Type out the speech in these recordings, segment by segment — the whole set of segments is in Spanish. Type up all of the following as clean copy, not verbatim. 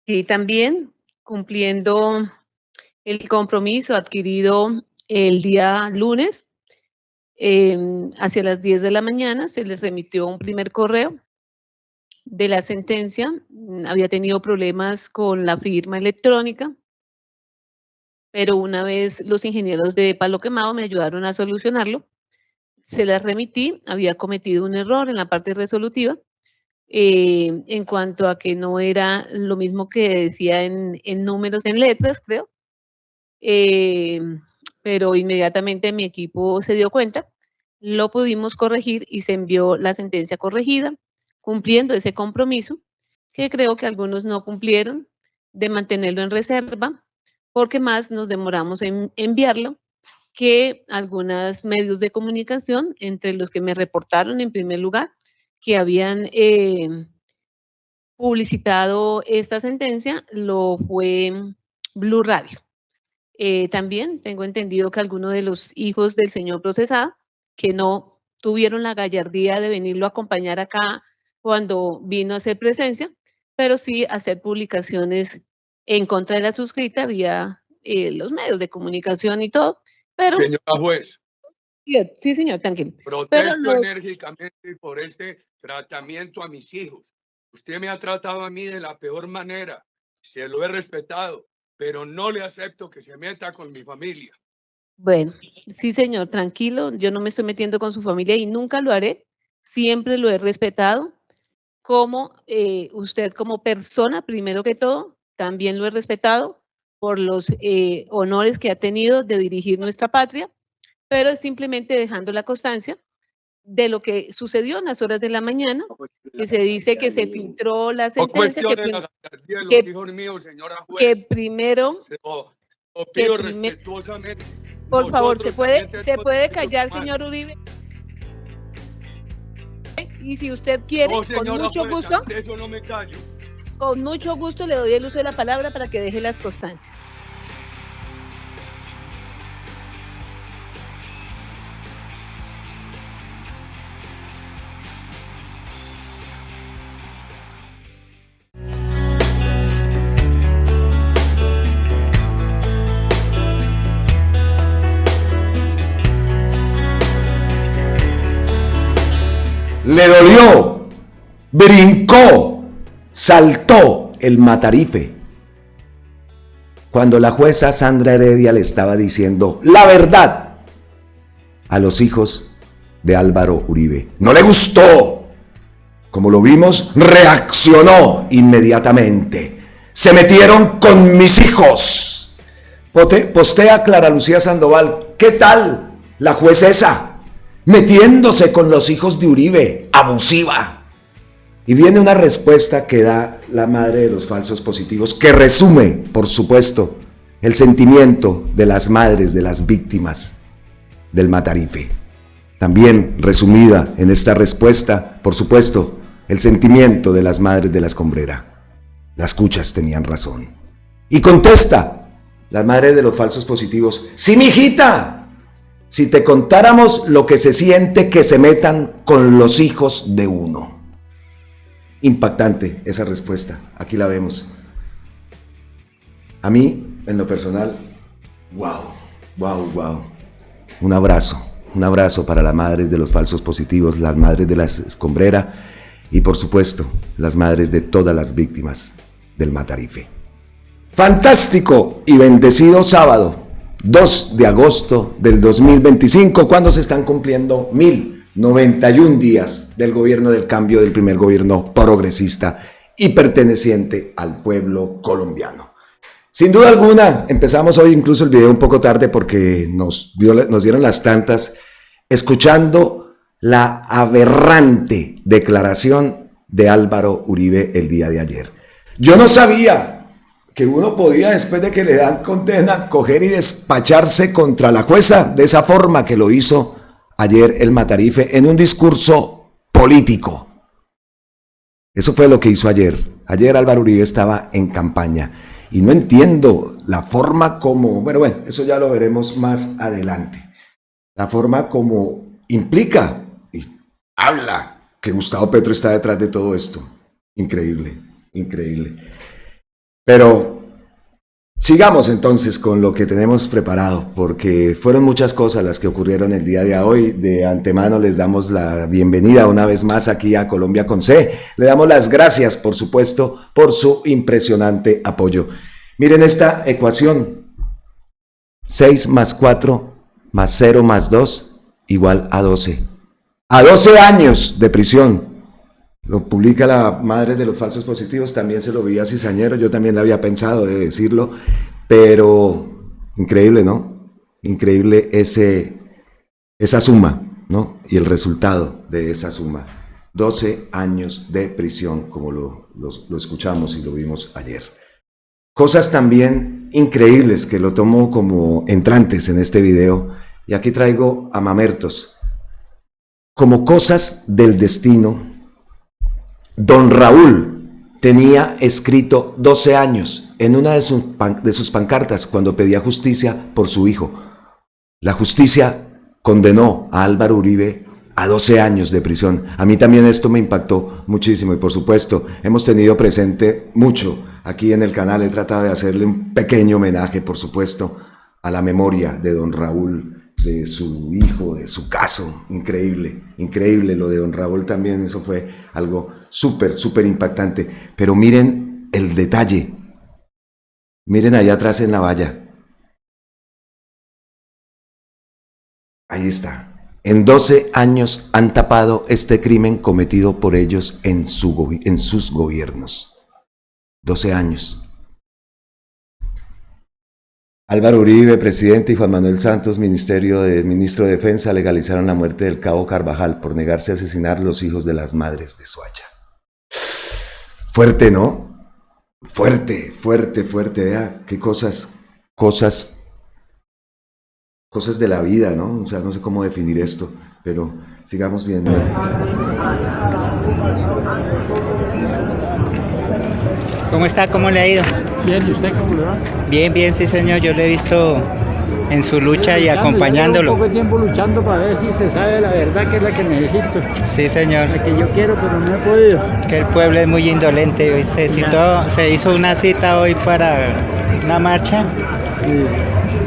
Y también cumpliendo el compromiso adquirido el día lunes, hacia las 10 de la mañana se les remitió un primer correo de la sentencia. Había tenido problemas con la firma electrónica, pero una vez los ingenieros de Palo Quemado me ayudaron a solucionarlo, se las remití. Había cometido un error en la parte resolutiva, en cuanto a que no era lo mismo que decía en números, en letras, creo. Pero inmediatamente mi equipo se dio cuenta, lo pudimos corregir y se envió la sentencia corregida, cumpliendo ese compromiso que creo que algunos no cumplieron, de mantenerlo en reserva, porque más nos demoramos en enviarlo que algunos medios de comunicación, entre los que me reportaron en primer lugar que habían publicitado esta sentencia, lo fue Blue Radio. También tengo entendido que algunos de los hijos del señor procesado, que no tuvieron la gallardía de venirlo a acompañar acá cuando vino a hacer presencia, pero sí hacer publicaciones en contra de la suscrita vía los medios de comunicación y todo. Pero, señora juez, sí, señor, tranquilo. Protesto enérgicamente por este tratamiento a mis hijos. Usted me ha tratado a mí de la peor manera, se lo he respetado, pero no le acepto que se meta con mi familia. Bueno, sí, señor, tranquilo, yo no me estoy metiendo con su familia y nunca lo haré, siempre lo he respetado. Como usted como persona, primero que todo, también lo he respetado por los honores que ha tenido de dirigir nuestra patria, pero es simplemente dejando la constancia de lo que sucedió en las horas de la mañana, que se dice que se filtró la sentencia, que primero, pido respetuosamente. Por favor, ¿se puede callar, señor Uribe? Y si usted quiere, no, señora, con mucho gusto, eso no me callo. Con mucho gusto le doy el uso de la palabra para que deje las constancias. Le dolió, brincó, saltó el Matarife cuando la jueza Sandra Heredia le estaba diciendo la verdad a los hijos de Álvaro Uribe. No le gustó. Como lo vimos, reaccionó inmediatamente. Se metieron con mis hijos. Postea Clara Lucía Sandoval, ¿qué tal la jueza esa? Metiéndose con los hijos de Uribe, abusiva. Y viene una respuesta que da la madre de los falsos positivos, que resume, por supuesto, el sentimiento de las madres de las víctimas del Matarife. También resumida en esta respuesta, por supuesto, el sentimiento de las madres de la escombrera. Las cuchas tenían razón. Y contesta las madres de los falsos positivos, sí, mijita, si te contáramos lo que se siente que se metan con los hijos de uno. Impactante esa respuesta, aquí la vemos. A mí, en lo personal, wow. Un abrazo para las madres de los falsos positivos, las madres de la escombrera y por supuesto, las madres de todas las víctimas del Matarife. Fantástico y bendecido sábado, 2 de agosto del 2025, cuando se están cumpliendo 1091 días del gobierno del cambio, del primer gobierno progresista y perteneciente al pueblo colombiano. Sin duda alguna, empezamos hoy incluso el video un poco tarde porque nos dieron las tantas, escuchando la aberrante declaración de Álvaro Uribe el día de ayer. Yo no sabía que uno podía, después de que le dan condena, coger y despacharse contra la jueza de esa forma que lo hizo ayer el Matarife en un discurso político. Eso fue lo que hizo ayer. Ayer Álvaro Uribe estaba en campaña y no entiendo la forma como, bueno, eso ya lo veremos más adelante. La forma como implica y habla que Gustavo Petro está detrás de todo esto. Increíble. Pero sigamos entonces con lo que tenemos preparado, porque fueron muchas cosas las que ocurrieron el día de hoy. De antemano les damos la bienvenida una vez más aquí a Colombia con C. Le damos las gracias, por supuesto, por su impresionante apoyo. Miren esta ecuación: 6 más 4 más 0 más 2 igual a 12. A 12 años de prisión. Lo publica la madre de los falsos positivos, también se lo vi a Cizañero, yo también le había pensado de decirlo, pero increíble, ¿no? Increíble esa suma, ¿no? Y el resultado de esa suma. 12 años de prisión, como lo escuchamos y lo vimos ayer. Cosas también increíbles que lo tomo como entrantes en este video, y aquí traigo a mamertos. Como cosas del destino, don Raúl tenía escrito 12 años en una de sus pancartas cuando pedía justicia por su hijo. La justicia condenó a Álvaro Uribe a 12 años de prisión. A mí también esto me impactó muchísimo y por supuesto hemos tenido presente mucho aquí en el canal. He tratado de hacerle un pequeño homenaje, por supuesto, a la memoria de don Raúl, de su hijo, de su caso. Increíble, increíble lo de don Raúl también, eso fue algo súper, súper impactante. Pero miren el detalle, miren allá atrás en la valla, ahí está. En 12 años han tapado este crimen cometido por ellos en sus gobiernos. 12 años. Álvaro Uribe, presidente, y Juan Manuel Santos, ministro de Defensa, legalizaron la muerte del cabo Carvajal por negarse a asesinar a los hijos de las madres de Soacha. Fuerte, ¿no? Fuerte, fuerte, fuerte. Vea qué cosas de la vida, ¿no? O sea, no sé cómo definir esto, pero sigamos viendo. ¿Cómo está? ¿Cómo le ha ido? Bien, ¿y usted cómo le va? Bien, bien, sí señor, yo lo he visto en su lucha y acompañándolo. Llevo un poco de tiempo luchando para ver si se sabe la verdad, que es la que necesito. Sí señor. La que yo quiero, pero no he podido. Que el pueblo es muy indolente, hoy se hizo una cita hoy para una marcha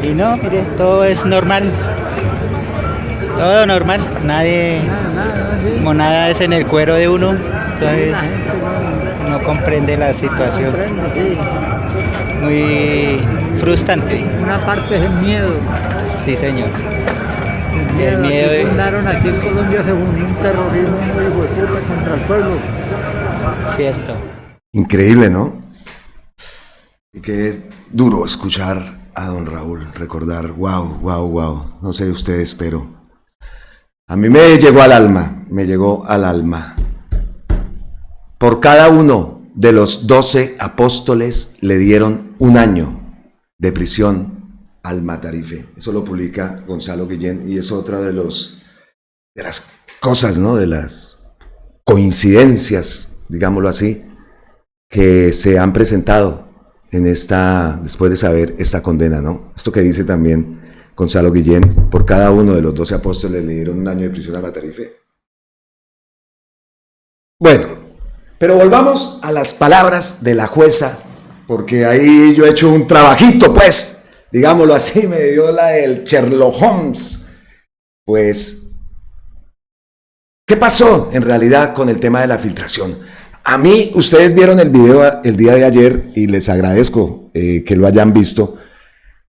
y no, mire, todo es normal. Todo normal, nadie, Sí. como nada es en el cuero de uno, entonces La gente no comprende la situación. comprende, sí. Muy frustrante. Una parte es el miedo. Sí señor. El miedo aquí es- fundaron aquí en Colombia según un terrorismo muy hijueputa contra el pueblo. Cierto. Increíble, ¿no? Y qué duro escuchar a don Raúl, recordar, wow. No sé ustedes, pero a mí me llegó al alma. Por cada uno de los 12 apóstoles le dieron 1 año de prisión al Matarife. Eso lo publica Gonzalo Guillén y es otra de las cosas, ¿no? De las coincidencias, digámoslo así, que se han presentado después de saber esta condena, ¿no? Esto que dice también Gonzalo Guillén: por cada uno de los 12 apóstoles le dieron 1 año de prisión al Matarife. Bueno, pero volvamos a las palabras de la jueza, porque ahí yo he hecho un trabajito, pues, digámoslo así, me dio la del Sherlock Holmes. Pues, ¿qué pasó en realidad con el tema de la filtración? A mí, ustedes vieron el video el día de ayer y les agradezco que lo hayan visto.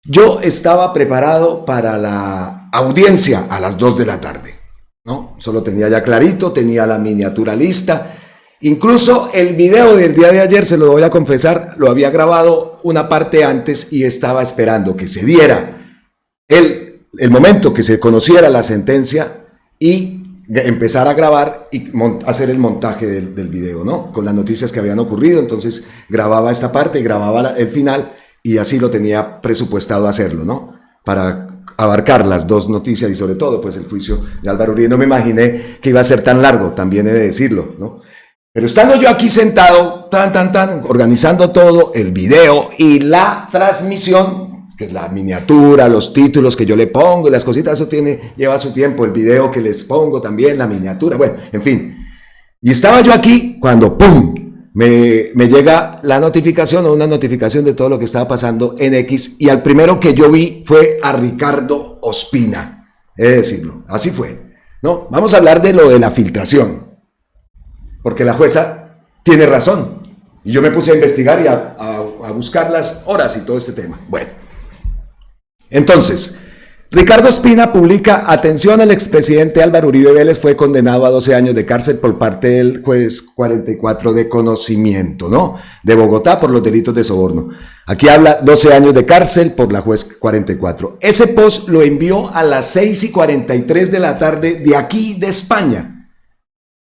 Yo estaba preparado para la audiencia a las 2 de la tarde, ¿no? Solo tenía ya clarito, tenía la miniatura lista. Incluso el video del día de ayer, se lo voy a confesar, lo había grabado una parte antes y estaba esperando que se diera el momento que se conociera la sentencia y empezar a grabar y hacer el montaje del video, ¿no? Con las noticias que habían ocurrido. Entonces grababa esta parte, grababa el final y así lo tenía presupuestado hacerlo, ¿no? Para abarcar las dos noticias y sobre todo pues el juicio de Álvaro Uribe. No me imaginé que iba a ser tan largo, también he de decirlo, ¿no? Pero estando yo aquí sentado, organizando todo, el video y la transmisión, que es la miniatura, los títulos que yo le pongo y las cositas, eso lleva su tiempo, el video que les pongo también, la miniatura, bueno, en fin. Y estaba yo aquí cuando ¡pum! me llega la notificación o una notificación de todo lo que estaba pasando en X y al primero que yo vi fue a Ricardo Ospina, he de decirlo, así fue. No, vamos a hablar de lo de la filtración, porque la jueza tiene razón y yo me puse a investigar y a buscar las horas y todo este tema. Bueno, entonces, Ricardo Ospina publica: atención, el expresidente Álvaro Uribe Vélez fue condenado a 12 años de cárcel por parte del juez 44 de conocimiento, ¿no? De Bogotá por los delitos de soborno. Aquí habla 12 años de cárcel por la juez 44. Ese post lo envió a las 6:43 de la tarde de aquí de España.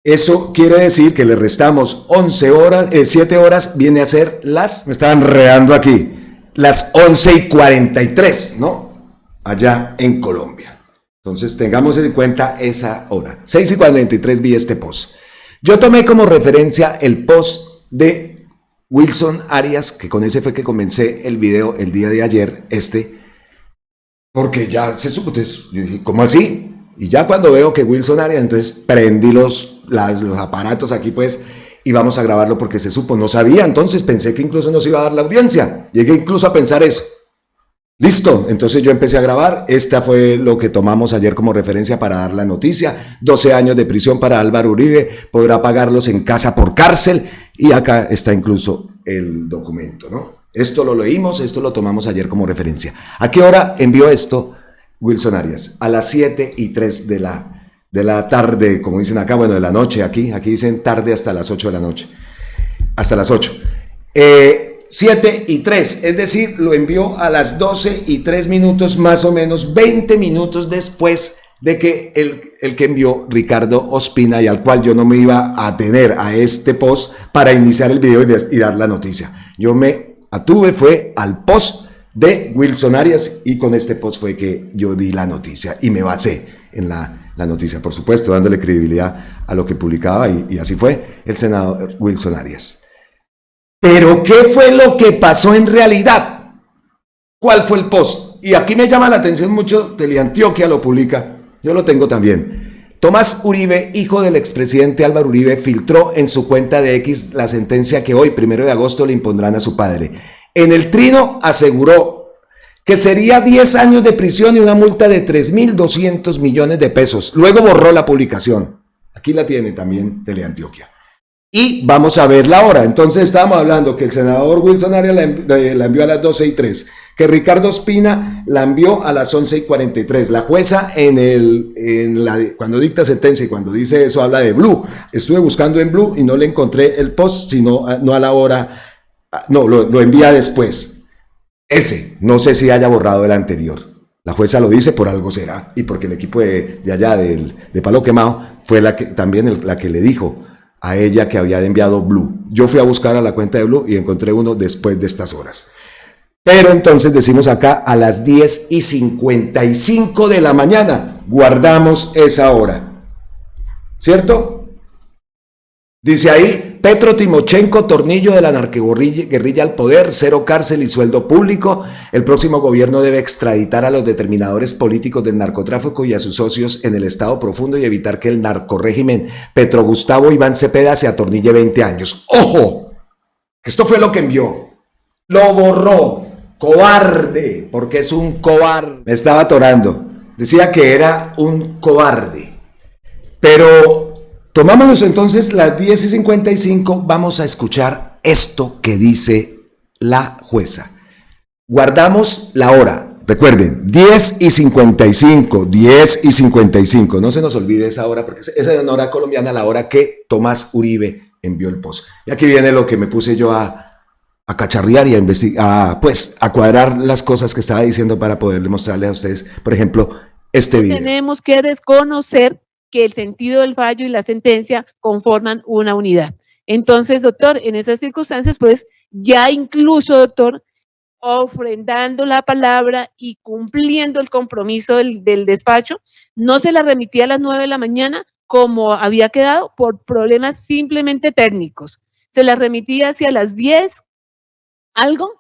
Eso quiere decir que le restamos 11 horas, 7 horas, viene a ser las, me estaban enredando aquí, las 11:43, ¿no? Allá en Colombia. Entonces tengamos en cuenta esa hora. 6:43 vi este post. Yo tomé como referencia el post de Wilson Arias, que con ese fue que comencé el video el día de ayer, porque ya se supo. Entonces, yo dije, ¿cómo así? Y ya cuando veo que Wilson Arias, entonces prendí los aparatos aquí pues y vamos a grabarlo porque se supo. No sabía, entonces pensé que incluso nos iba a dar la audiencia. Llegué incluso a pensar eso. Listo, entonces yo empecé a grabar. Esta fue lo que tomamos ayer como referencia para dar la noticia. 12 años de prisión para Álvaro Uribe, podrá pagarlos en casa por cárcel, y acá está incluso el documento, ¿no? Esto lo leímos, esto lo tomamos ayer como referencia. ¿A qué hora envió esto Wilson Arias? A las 7:03 de la tarde, como dicen acá, bueno, de la noche, aquí dicen tarde hasta las 8 de la noche, hasta las 8. 7:03, es decir, lo envió a las 12:03 más o menos, 20 minutos después de que el que envió Ricardo Ospina, y al cual yo no me iba a atener a este post para iniciar el video y dar la noticia. Yo me atuve fue al post de Wilson Arias y con este post fue que yo di la noticia y me basé en la noticia, por supuesto, dándole credibilidad a lo que publicaba y así fue el senador Wilson Arias. Pero ¿qué fue lo que pasó en realidad? ¿Cuál fue el post? Y aquí me llama la atención mucho, Teleantioquia lo publica, yo lo tengo también. Tomás Uribe, hijo del expresidente Álvaro Uribe, filtró en su cuenta de X la sentencia que hoy, 1 de agosto, le impondrán a su padre. En el trino aseguró que sería 10 años de prisión y una multa de 3.200 millones de pesos. Luego borró la publicación. Aquí la tiene también Teleantioquia. Y vamos a ver la hora. Entonces estábamos hablando que el senador Wilson Arias la envió a las 12:03, que Ricardo Ospina la envió a las 11:43. La jueza cuando dicta sentencia y cuando dice eso habla de Blue. Estuve buscando en Blue y no le encontré el post, sino no a la hora, no, lo envía después. No sé si haya borrado el anterior. La jueza lo dice, por algo será, y porque el equipo de allá de Palo Quemado fue también la que le dijo a ella que había enviado Blue. Yo fui a buscar a la cuenta de Blue y encontré uno después de estas horas. Pero entonces decimos acá a las 10:55 de la mañana. Guardamos esa hora. ¿Cierto? Dice ahí, Petro Timochenko, tornillo de la narcoguerrilla al poder, 0 cárcel y sueldo público. El próximo gobierno debe extraditar a los determinadores políticos del narcotráfico y a sus socios en el Estado profundo y evitar que el narcorrégimen Petro Gustavo Iván Cepeda se atornille 20 años. ¡Ojo! Esto fue lo que envió. Lo borró. Cobarde, porque es un cobarde. Me estaba atorando. Decía que era un cobarde. Pero tomámonos entonces las 10:55, vamos a escuchar esto que dice la jueza. Guardamos la hora, recuerden, 10:55, no se nos olvide esa hora, porque esa es una hora colombiana, la hora que Tomás Uribe envió el post. Y aquí viene lo que me puse yo a cacharrear y a investigar, a cuadrar las cosas que estaba diciendo para poderle mostrarle a ustedes, por ejemplo, este video. Tenemos que desconocer que el sentido del fallo y la sentencia conforman una unidad. Entonces, doctor, en esas circunstancias, pues, ya incluso, doctor, ofrendando la palabra y cumpliendo el compromiso del despacho, no se la remitía a las 9 de la mañana como había quedado por problemas simplemente técnicos. Se la remitía hacia las 10, algo,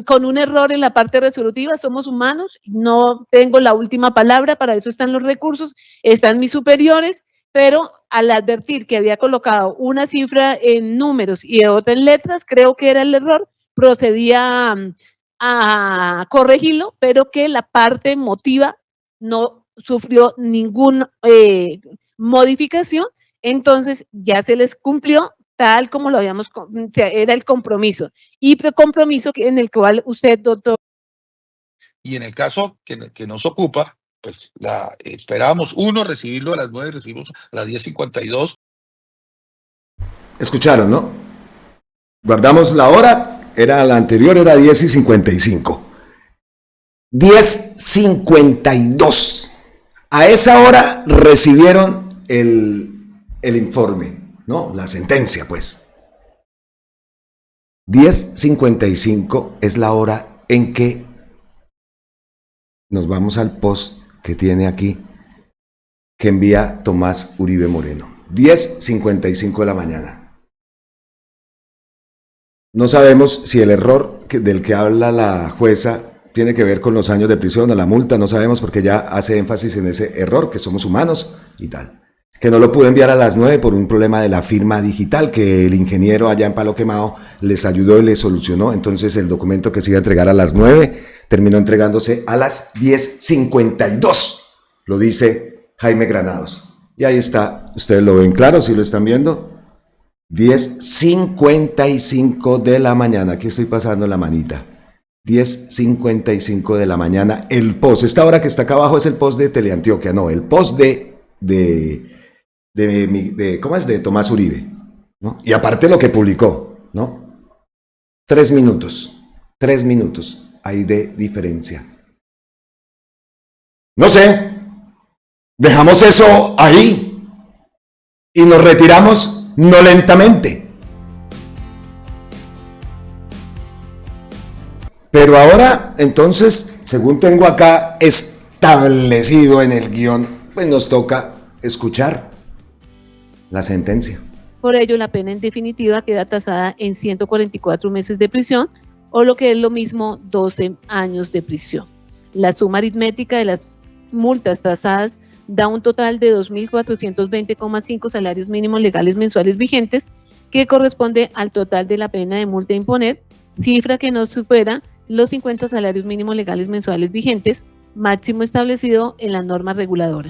con un error en la parte resolutiva. Somos humanos, no tengo la última palabra, para eso están los recursos, están mis superiores, pero al advertir que había colocado una cifra en números y otra en letras, creo que era el error, procedía a corregirlo, pero que la parte emotiva no sufrió ninguna modificación, entonces ya se les cumplió tal como lo habíamos, era el compromiso, y compromiso en el cual usted, doctor. Y en el caso que nos ocupa, pues esperábamos recibirlo a las 9, recibimos a las 10:52. Escucharon, ¿no? Guardamos la hora, la anterior era 10:55. 10:52. A esa hora recibieron el informe, ¿no? La sentencia, pues. 10:55 es la hora en que nos vamos al post que tiene aquí, que envía Tomás Uribe Moreno. 10:55 de la mañana. No sabemos si el error del que habla la jueza tiene que ver con los años de prisión o la multa, no sabemos, porque ya hace énfasis en ese error, que somos humanos y tal. Que no lo pudo enviar a las 9 por un problema de la firma digital, que el ingeniero allá en Palo Quemado les ayudó y les solucionó. Entonces el documento que se iba a entregar a las 9 terminó entregándose a las 10:52. Lo dice Jaime Granados. Y ahí está, ustedes lo ven claro, si lo están viendo. 10:55 de la mañana, aquí estoy pasando la manita. 10:55 de la mañana, el post. Esta hora que está acá abajo es el post de Teleantioquia, no, el post de ¿cómo es? De Tomás Uribe, ¿no? Y aparte lo que publicó, ¿no? 3 minutos hay de diferencia. No sé, dejamos eso ahí y nos retiramos no lentamente. Pero ahora, entonces, según tengo acá establecido en el guión, pues nos toca escuchar la sentencia. Por ello, la pena en definitiva queda tasada en 144 meses de prisión, o lo que es lo mismo, 12 años de prisión. La suma aritmética de las multas tasadas da un total de 2.420,5 salarios mínimos legales mensuales vigentes, que corresponde al total de la pena de multa a imponer, cifra que no supera los 50 salarios mínimos legales mensuales vigentes, máximo establecido en la norma reguladora.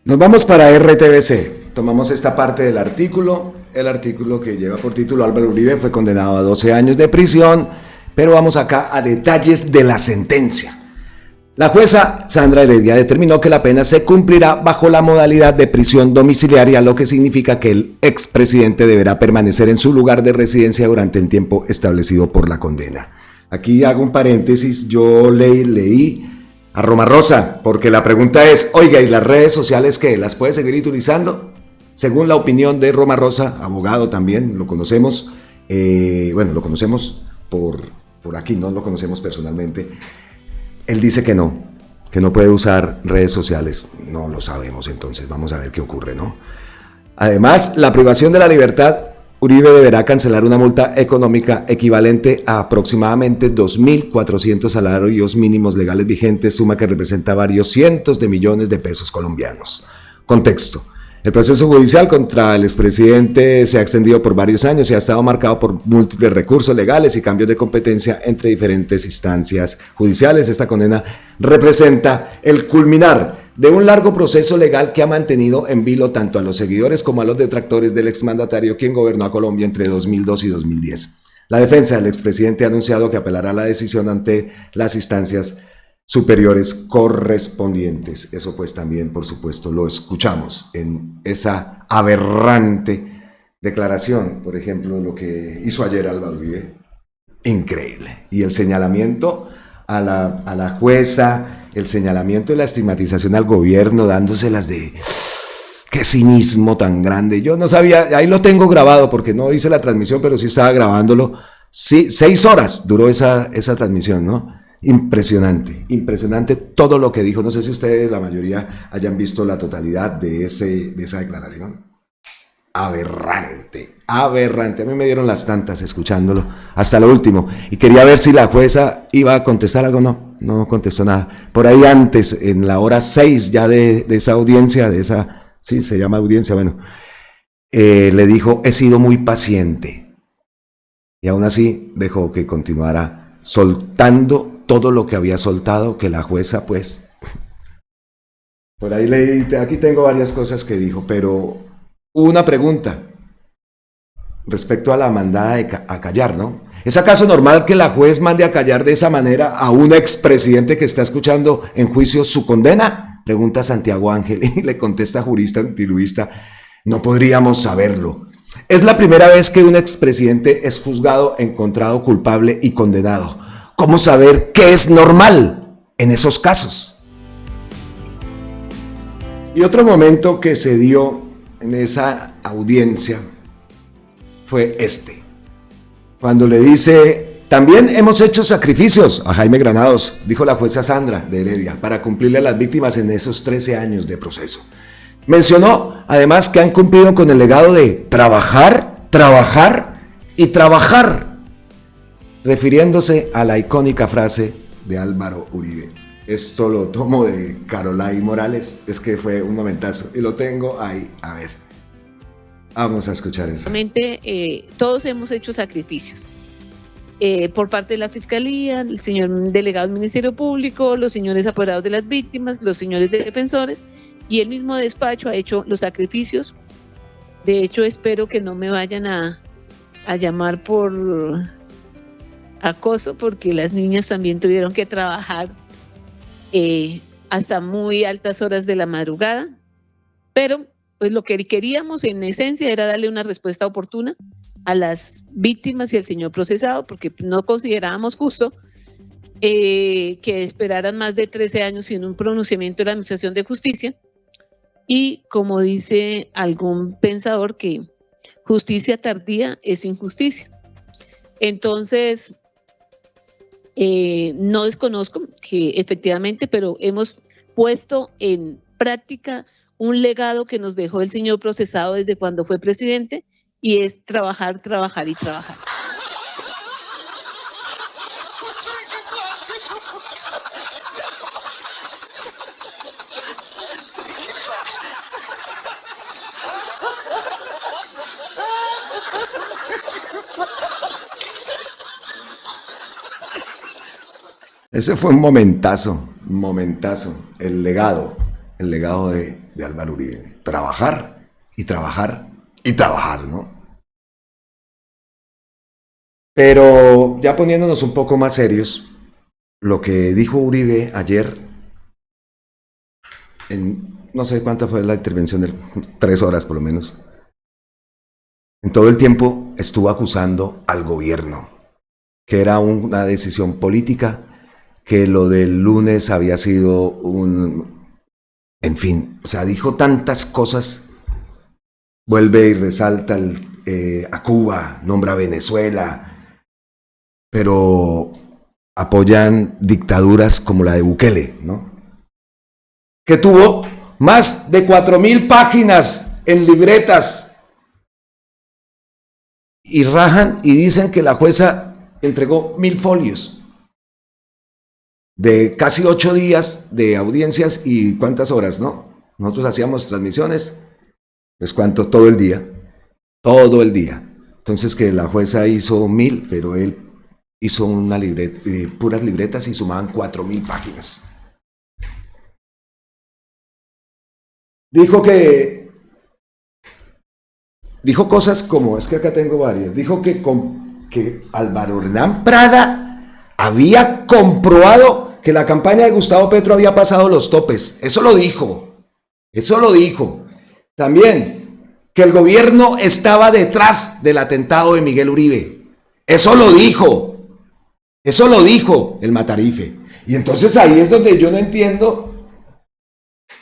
Nos vamos para RTBC. Tomamos esta parte del artículo. El artículo que lleva por título: Álvaro Uribe fue condenado a 12 años de prisión, pero vamos acá a detalles de la sentencia. La jueza Sandra Heredia determinó que la pena se cumplirá bajo la modalidad de prisión domiciliaria, lo que significa que el expresidente deberá permanecer en su lugar de residencia durante el tiempo establecido por la condena. Aquí hago un paréntesis, yo leí a Roma Rosa, porque la pregunta es, oiga, ¿y las redes sociales qué? ¿Las puede seguir utilizando? Según la opinión de Roma Rosa, abogado también, lo conocemos, lo conocemos por aquí, no lo conocemos personalmente. Él dice que no puede usar redes sociales. No lo sabemos, entonces vamos a ver qué ocurre, ¿no? Además, la privación de la libertad, Uribe deberá cancelar una multa económica equivalente a aproximadamente 2.400 salarios mínimos legales vigentes, suma que representa varios cientos de millones de pesos colombianos. Contexto. El proceso judicial contra el expresidente se ha extendido por varios años y ha estado marcado por múltiples recursos legales y cambios de competencia entre diferentes instancias judiciales. Esta condena representa el culminar de un largo proceso legal que ha mantenido en vilo tanto a los seguidores como a los detractores del exmandatario, quien gobernó a Colombia entre 2002 y 2010. La defensa del expresidente ha anunciado que apelará la decisión ante las instancias superiores correspondientes. Eso pues también, por supuesto, lo escuchamos en esa aberrante declaración, por ejemplo, lo que hizo ayer Álvaro Uribe. Increíble. Y el señalamiento a la jueza, el señalamiento y la estigmatización al gobierno, dándoselas de... ¡Qué cinismo tan grande! Yo no sabía, ahí lo tengo grabado porque no hice la transmisión, pero sí estaba grabándolo. Sí, 6 horas duró esa transmisión, ¿no? Impresionante todo lo que dijo. No sé si ustedes, la mayoría, hayan visto la totalidad de esa declaración. aberrante, aberrante. A mí me dieron las tantas escuchándolo hasta lo último. Y quería ver si la jueza iba a contestar algo. No contestó nada. Por ahí antes, en la hora 6 ya de esa audiencia, sí, se llama audiencia, bueno, le dijo, he sido muy paciente. Y aún así dejó que continuara soltando todo lo que había soltado, que la jueza, pues, por ahí leí, aquí tengo varias cosas que dijo, pero una pregunta respecto a la mandada a callar, ¿no? ¿Es acaso normal que la juez mande a callar de esa manera a un expresidente que está escuchando en juicio su condena? Pregunta Santiago Ángel y le contesta jurista antiluista, no podríamos saberlo. Es la primera vez que un expresidente es juzgado, encontrado culpable y condenado. ¿Cómo saber qué es normal en esos casos? Y otro momento que se dio en esa audiencia fue cuando le dice, también hemos hecho sacrificios a Jaime Granados, dijo la jueza Sandra de Heredia, para cumplirle a las víctimas en esos 13 años de proceso. Mencionó además que han cumplido con el legado de trabajar, trabajar y trabajar, refiriéndose a la icónica frase de Álvaro Uribe. Esto lo tomo de Carolay Morales, es que fue un momentazo y lo tengo ahí, a ver. Vamos a escuchar eso. Todos hemos hecho sacrificios por parte de la Fiscalía, el señor delegado del Ministerio Público, los señores apoderados de las víctimas, los señores defensores, y el mismo despacho ha hecho los sacrificios. De hecho, espero que no me vayan a llamar por acoso, porque las niñas también tuvieron que trabajar hasta muy altas horas de la madrugada, pero pues lo que queríamos en esencia era darle una respuesta oportuna a las víctimas y al señor procesado, porque no considerábamos justo que esperaran más de 13 años sin un pronunciamiento de la Administración de Justicia, y como dice algún pensador, que justicia tardía es injusticia. Entonces, no desconozco que efectivamente, pero hemos puesto en práctica un legado que nos dejó el señor procesado desde cuando fue presidente, y es trabajar, trabajar y trabajar. Ese fue un momentazo, el legado de Álvaro Uribe. Trabajar y trabajar y trabajar, ¿no? Pero ya poniéndonos un poco más serios, lo que dijo Uribe ayer, no sé cuánta fue la intervención, de 3 horas por lo menos, en todo el tiempo estuvo acusando al gobierno, que era una decisión política, que lo del lunes había sido en fin, o sea, dijo tantas cosas, vuelve y resalta a Cuba, nombra a Venezuela, pero apoyan dictaduras como la de Bukele, ¿no? Que tuvo más de 4.000 páginas en libretas, y rajan y dicen que la jueza entregó 1.000 folios de casi 8 días de audiencias y cuántas horas, ¿no? Nosotros hacíamos transmisiones, pues cuánto, todo el día. Entonces que la jueza hizo 1.000, pero él hizo una puras libretas y sumaban 4.000 páginas. Dijo cosas como, es que acá tengo varias, dijo que Álvaro Hernán Prada había comprobado que la campaña de Gustavo Petro había pasado los topes. Eso lo dijo. También que el gobierno estaba detrás del atentado de Miguel Uribe. Eso lo dijo el Matarife. Y entonces ahí es donde yo no entiendo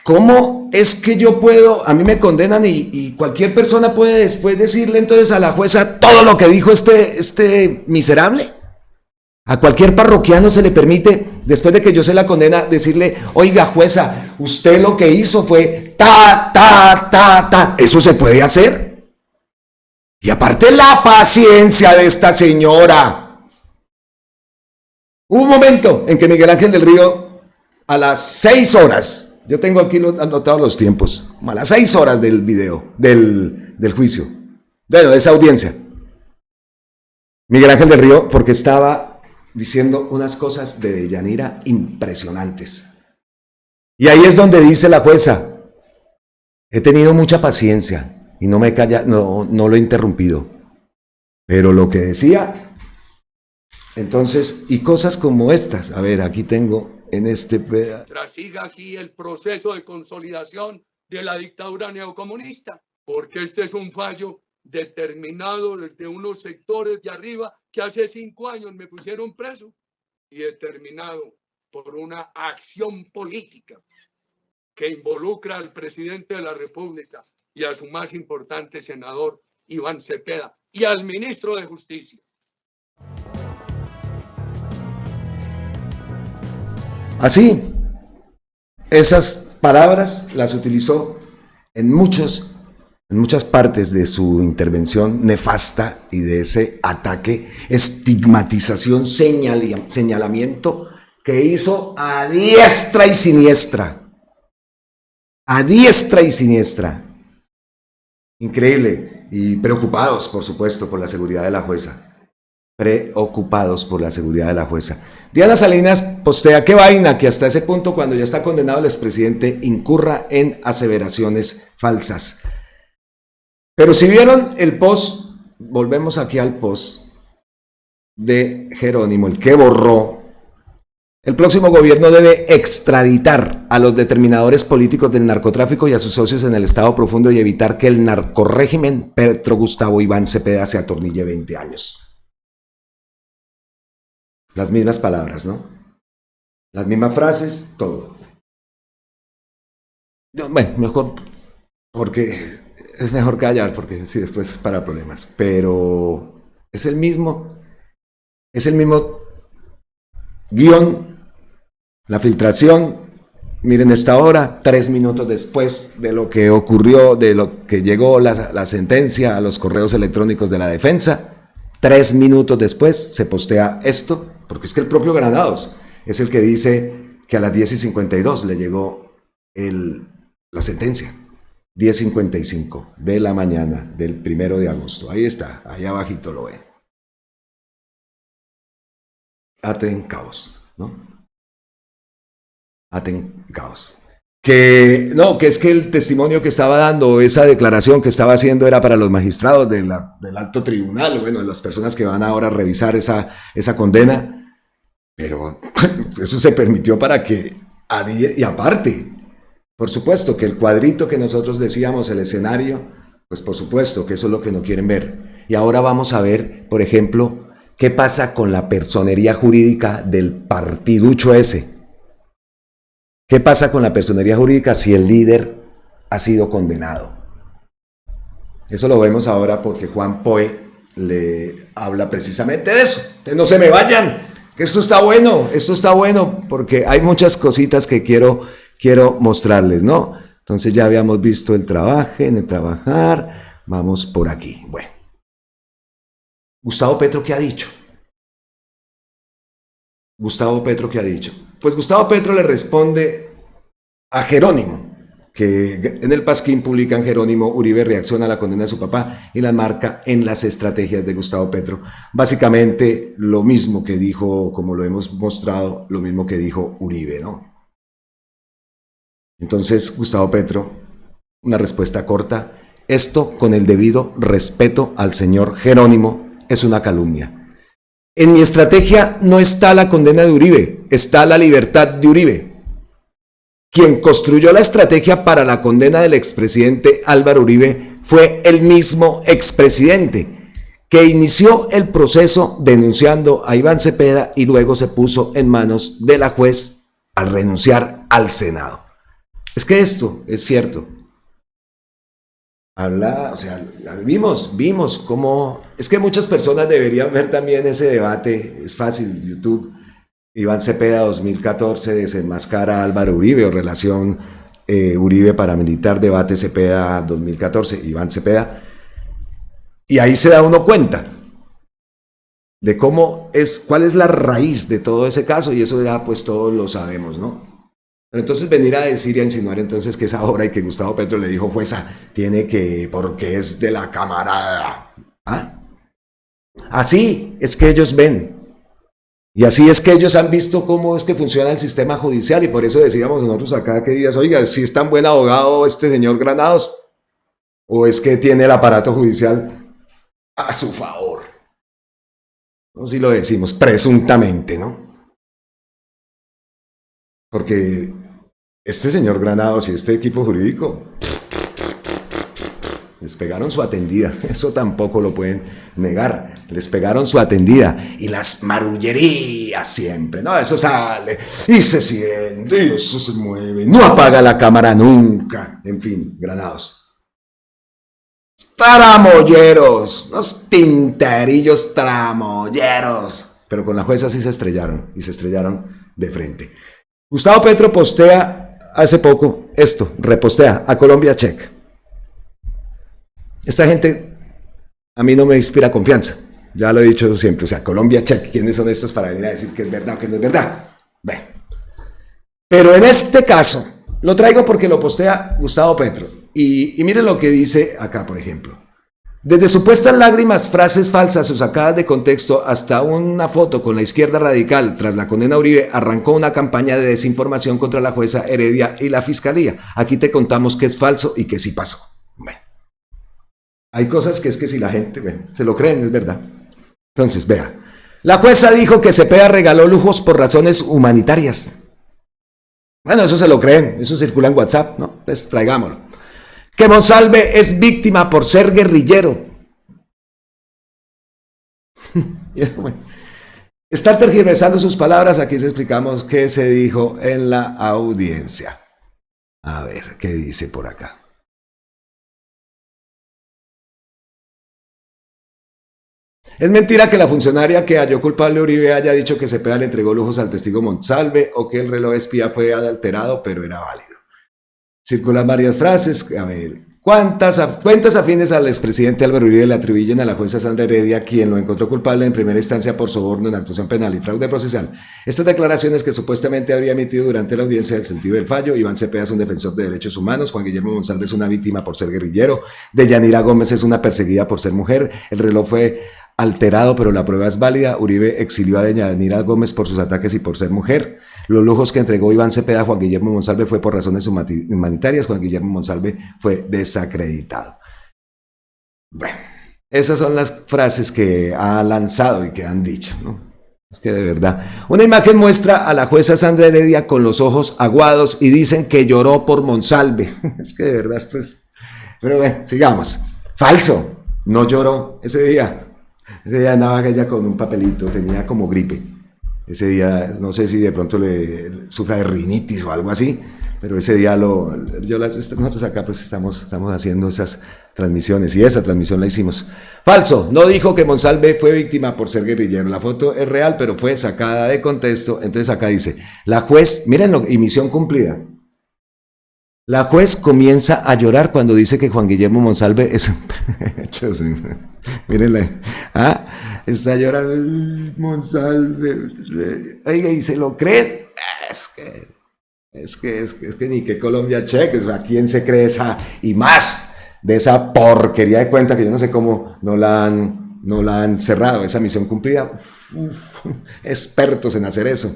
cómo es que yo puedo, a mí me condenan y cualquier persona puede después decirle entonces a la jueza todo lo que dijo este miserable. A cualquier parroquiano se le permite, después de que yo se la condena, decirle, oiga jueza, usted lo que hizo fue ta. ¿Eso se puede hacer? Y aparte la paciencia de esta señora. Hubo un momento en que Miguel Ángel del Río, a las 6 horas, yo tengo aquí anotados los tiempos, como a las 6 horas del video, del juicio, de esa audiencia, Miguel Ángel del Río, porque estaba diciendo unas cosas de Deyanira impresionantes. Y ahí es donde dice la jueza, he tenido mucha paciencia y no lo he interrumpido. Pero lo que decía, entonces, y cosas como estas, a ver, aquí tengo en este pedazo. Trasiga aquí el proceso de consolidación de la dictadura neocomunista, porque este es un fallo determinado desde unos sectores de arriba que hace 5 años me pusieron preso y determinado por una acción política que involucra al presidente de la República y a su más importante senador, Iván Cepeda, y al ministro de Justicia. Así, esas palabras las utilizó en muchas partes de su intervención nefasta y de ese ataque, estigmatización, señalamiento que hizo a diestra y siniestra. A diestra y siniestra. Increíble. Y preocupados, por supuesto, por la seguridad de la jueza. Preocupados por la seguridad de la jueza. Diana Salinas postea, qué vaina que hasta ese punto, cuando ya está condenado el expresidente, incurra en aseveraciones falsas. Pero si vieron el post, volvemos aquí al post de Jerónimo, el que borró. El próximo gobierno debe extraditar a los determinadores políticos del narcotráfico y a sus socios en el Estado Profundo y evitar que el narcorrégimen Petro Gustavo Iván Cepeda se atornille 20 años. Las mismas palabras, ¿no? Las mismas frases, todo. Bueno, mejor, porque es mejor callar, porque sí, después para problemas. Pero es el mismo guión, la filtración. Miren esta hora, 3 minutos después de lo que ocurrió, de lo que llegó la sentencia a los correos electrónicos de la defensa, 3 minutos después se postea esto, porque es que el propio Granados es el que dice que a las 10:52 le llegó la sentencia. 10:55 de la mañana del 1 de agosto. Ahí está, ahí abajito lo ven. Aten caos, ¿no? Aten caos. Que es que el testimonio que estaba dando, esa declaración que estaba haciendo era para los magistrados del alto tribunal, bueno, de las personas que van ahora a revisar esa condena, pero eso se permitió para que, y aparte, por supuesto que el cuadrito que nosotros decíamos, el escenario, pues por supuesto que eso es lo que no quieren ver. Y ahora vamos a ver, por ejemplo, qué pasa con la personería jurídica del partiducho ese. ¿Qué pasa con la personería jurídica si el líder ha sido condenado? Eso lo vemos ahora porque Juan Poe le habla precisamente de eso. Entonces no se me vayan, que esto está bueno, porque hay muchas cositas que quiero mostrarles, ¿no? Entonces ya habíamos visto el trabajar, vamos por aquí. Bueno, Gustavo Petro, ¿qué ha dicho? Pues Gustavo Petro le responde a Jerónimo, que en el Pasquín publican Jerónimo Uribe reacciona a la condena de su papá y la marca en las estrategias de Gustavo Petro. Básicamente lo mismo que dijo, como lo hemos mostrado, lo mismo que dijo Uribe, ¿no? Entonces Gustavo Petro, una respuesta corta, esto con el debido respeto al señor Jerónimo es una calumnia. En mi estrategia no está la condena de Uribe, está la libertad de Uribe. Quien construyó la estrategia para la condena del expresidente Álvaro Uribe fue el mismo expresidente, que inició el proceso denunciando a Iván Cepeda y luego se puso en manos de la juez al renunciar al Senado. Es que esto es cierto. Vimos cómo... Es que muchas personas deberían ver también ese debate, es fácil, YouTube, Iván Cepeda 2014 desenmascara a Álvaro Uribe o relación Uribe paramilitar, debate Cepeda 2014, Iván Cepeda. Y ahí se da uno cuenta de cuál es la raíz de todo ese caso, y eso ya pues todos lo sabemos, ¿no? Pero entonces venir a decir y a insinuar entonces que es ahora y que Gustavo Petro le dijo, jueza, tiene que, porque es de la camarada. ¿Ah? Así es que ellos ven. Y así es que ellos han visto cómo es que funciona el sistema judicial, y por eso decíamos nosotros acá que días, oiga, si es tan buen abogado este señor Granados, o es que tiene el aparato judicial a su favor. No, si lo decimos, presuntamente, ¿no? Porque este señor Granados y este equipo jurídico les pegaron su atendida, eso tampoco lo pueden negar, les pegaron su atendida, y las marullerías siempre, ¿no? Eso sale y se siente y eso se mueve, no apaga la cámara nunca, en fin, Granados. Tramoyeros, los tinterillos tramoyeros, pero con la jueza sí se estrellaron, y se estrellaron de frente. Gustavo Petro postea hace poco esto, repostea a Colombia Check. Esta gente a mí no me inspira confianza, ya lo he dicho siempre, o sea, Colombia Check, ¿quiénes son estos para venir a decir que es verdad o que no es verdad? Bueno, pero en este caso, lo traigo porque lo postea Gustavo Petro, y mire lo que dice acá, por ejemplo. Desde supuestas lágrimas, frases falsas o sacadas de contexto, hasta una foto con la izquierda radical tras la condena a Uribe, arrancó una campaña de desinformación contra la jueza Heredia y la fiscalía. Aquí te contamos que es falso y que sí pasó. Bueno, hay cosas que es que si la gente se lo creen, es verdad. Entonces, vea, la jueza dijo que Cepeda regaló lujos por razones humanitarias. Bueno, eso se lo creen, eso circula en WhatsApp, ¿no? Pues traigámoslo. Que Monsalve es víctima por ser guerrillero. Y eso, bueno, están tergiversando sus palabras. Aquí les explicamos qué se dijo en la audiencia. A ver, ¿qué dice por acá? Es mentira que la funcionaria que halló culpable a Uribe haya dicho que Cepeda le entregó lujos al testigo Monsalve, o que el reloj espía fue adulterado, pero era válido. Circulan varias frases. A ver, cuentas afines al expresidente Álvaro Uribe le atribuyen a la jueza Sandra Heredia, quien lo encontró culpable en primera instancia por soborno en actuación penal y fraude procesal. Estas declaraciones que supuestamente habría emitido durante la audiencia del sentido del fallo. Iván Cepeda es un defensor de derechos humanos, Juan Guillermo Monsalve es una víctima por ser guerrillero, Deyanira Gómez es una perseguida por ser mujer, el reloj fue alterado pero la prueba es válida, Uribe exilió a Deyanira Gómez por sus ataques y por ser mujer. Los lujos que entregó Iván Cepeda a Juan Guillermo Monsalve fue por razones humanitarias. Juan Guillermo Monsalve fue desacreditado. Bueno, esas son las frases que ha lanzado y que han dicho, ¿no? Es que de verdad. Una imagen muestra a la jueza Sandra Heredia con los ojos aguados y dicen que lloró por Monsalve. Es que de verdad esto es... Pero bueno, sigamos. Falso. No lloró ese día. Ese día andaba ella con un papelito, tenía como gripe. Ese día, no sé si de pronto le sufra de rinitis o algo así, pero ese día nosotros acá pues estamos haciendo esas transmisiones, y esa transmisión la hicimos. Falso, no dijo que Monsalve fue víctima por ser guerrillero. La foto es real, pero fue sacada de contexto. Entonces acá dice, la juez, mírenlo, y misión cumplida. La juez comienza a llorar cuando dice que Juan Guillermo Monsalve es... Mírenla. Está llorando Monsalve. Oiga, ¿y se lo creen? Es que ni que Colombia Check, ¿a quién se cree esa? Y más de esa porquería de cuenta que yo no sé cómo no la han cerrado, esa misión cumplida. Expertos en hacer eso.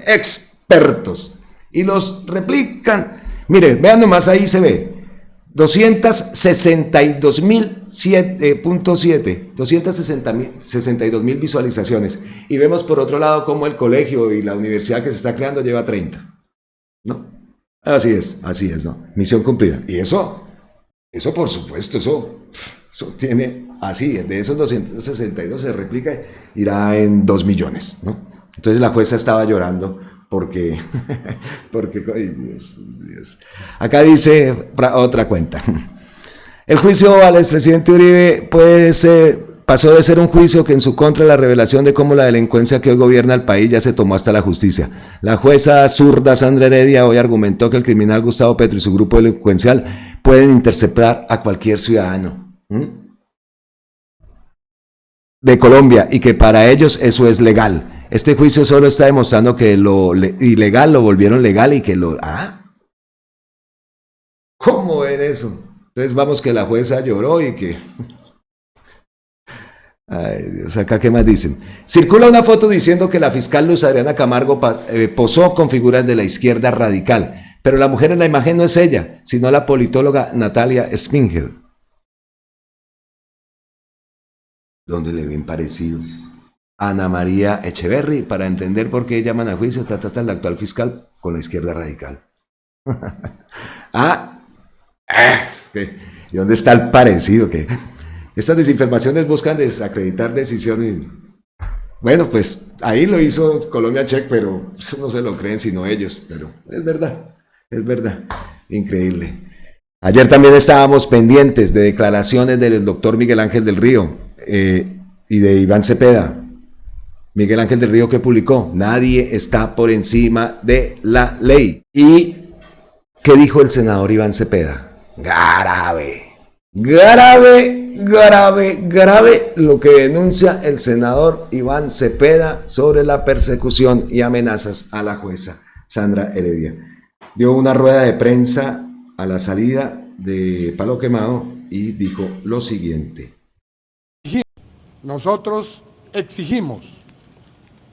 Expertos. Y los replican. Mire, vean nomás, ahí se ve 262.000 visualizaciones, y vemos por otro lado cómo el colegio y la universidad que se está creando lleva 30, ¿no? Así es, ¿no? Misión cumplida. Y eso por supuesto, eso tiene así, de esos 262 se replica, irá en 2 millones, ¿no? Entonces la jueza estaba llorando porque ay, Dios. Acá dice otra cuenta. El juicio al expresidente Uribe pasó de ser un juicio que en su contra la revelación de cómo la delincuencia que hoy gobierna el país ya se tomó hasta la justicia. La jueza zurda Sandra Heredia hoy argumentó que el criminal Gustavo Petro y su grupo delincuencial pueden interceptar a cualquier ciudadano. de Colombia y que para ellos eso es legal. Este juicio solo está demostrando que lo ilegal lo volvieron legal y que lo... ¿Cómo ven eso? Entonces vamos que la jueza lloró y que... Ay Dios, acá qué más dicen. Circula una foto diciendo que la fiscal Luz Adriana Camargo posó con figuras de la izquierda radical, pero la mujer en la imagen no es ella, sino la politóloga Natalia Spinger. ¿Dónde le ven parecido? Ana María Echeverry, para entender por qué llaman a juicio la actual fiscal con la izquierda radical. ¿Y dónde está el parecido? Que estas desinformaciones buscan desacreditar decisiones. Bueno, pues ahí lo hizo Colombia Check, pero eso no se lo creen sino ellos. Pero es verdad, increíble. Ayer también estábamos pendientes de declaraciones del doctor Miguel Ángel del Río y de Iván Cepeda. Miguel Ángel del Río, que publicó: nadie está por encima de la ley. ¿Y qué dijo el senador Iván Cepeda? Grave lo que denuncia el senador Iván Cepeda sobre la persecución y amenazas a la jueza Sandra Heredia. Dio una rueda de prensa a la salida de Palo Quemado y dijo lo siguiente. Nosotros exigimos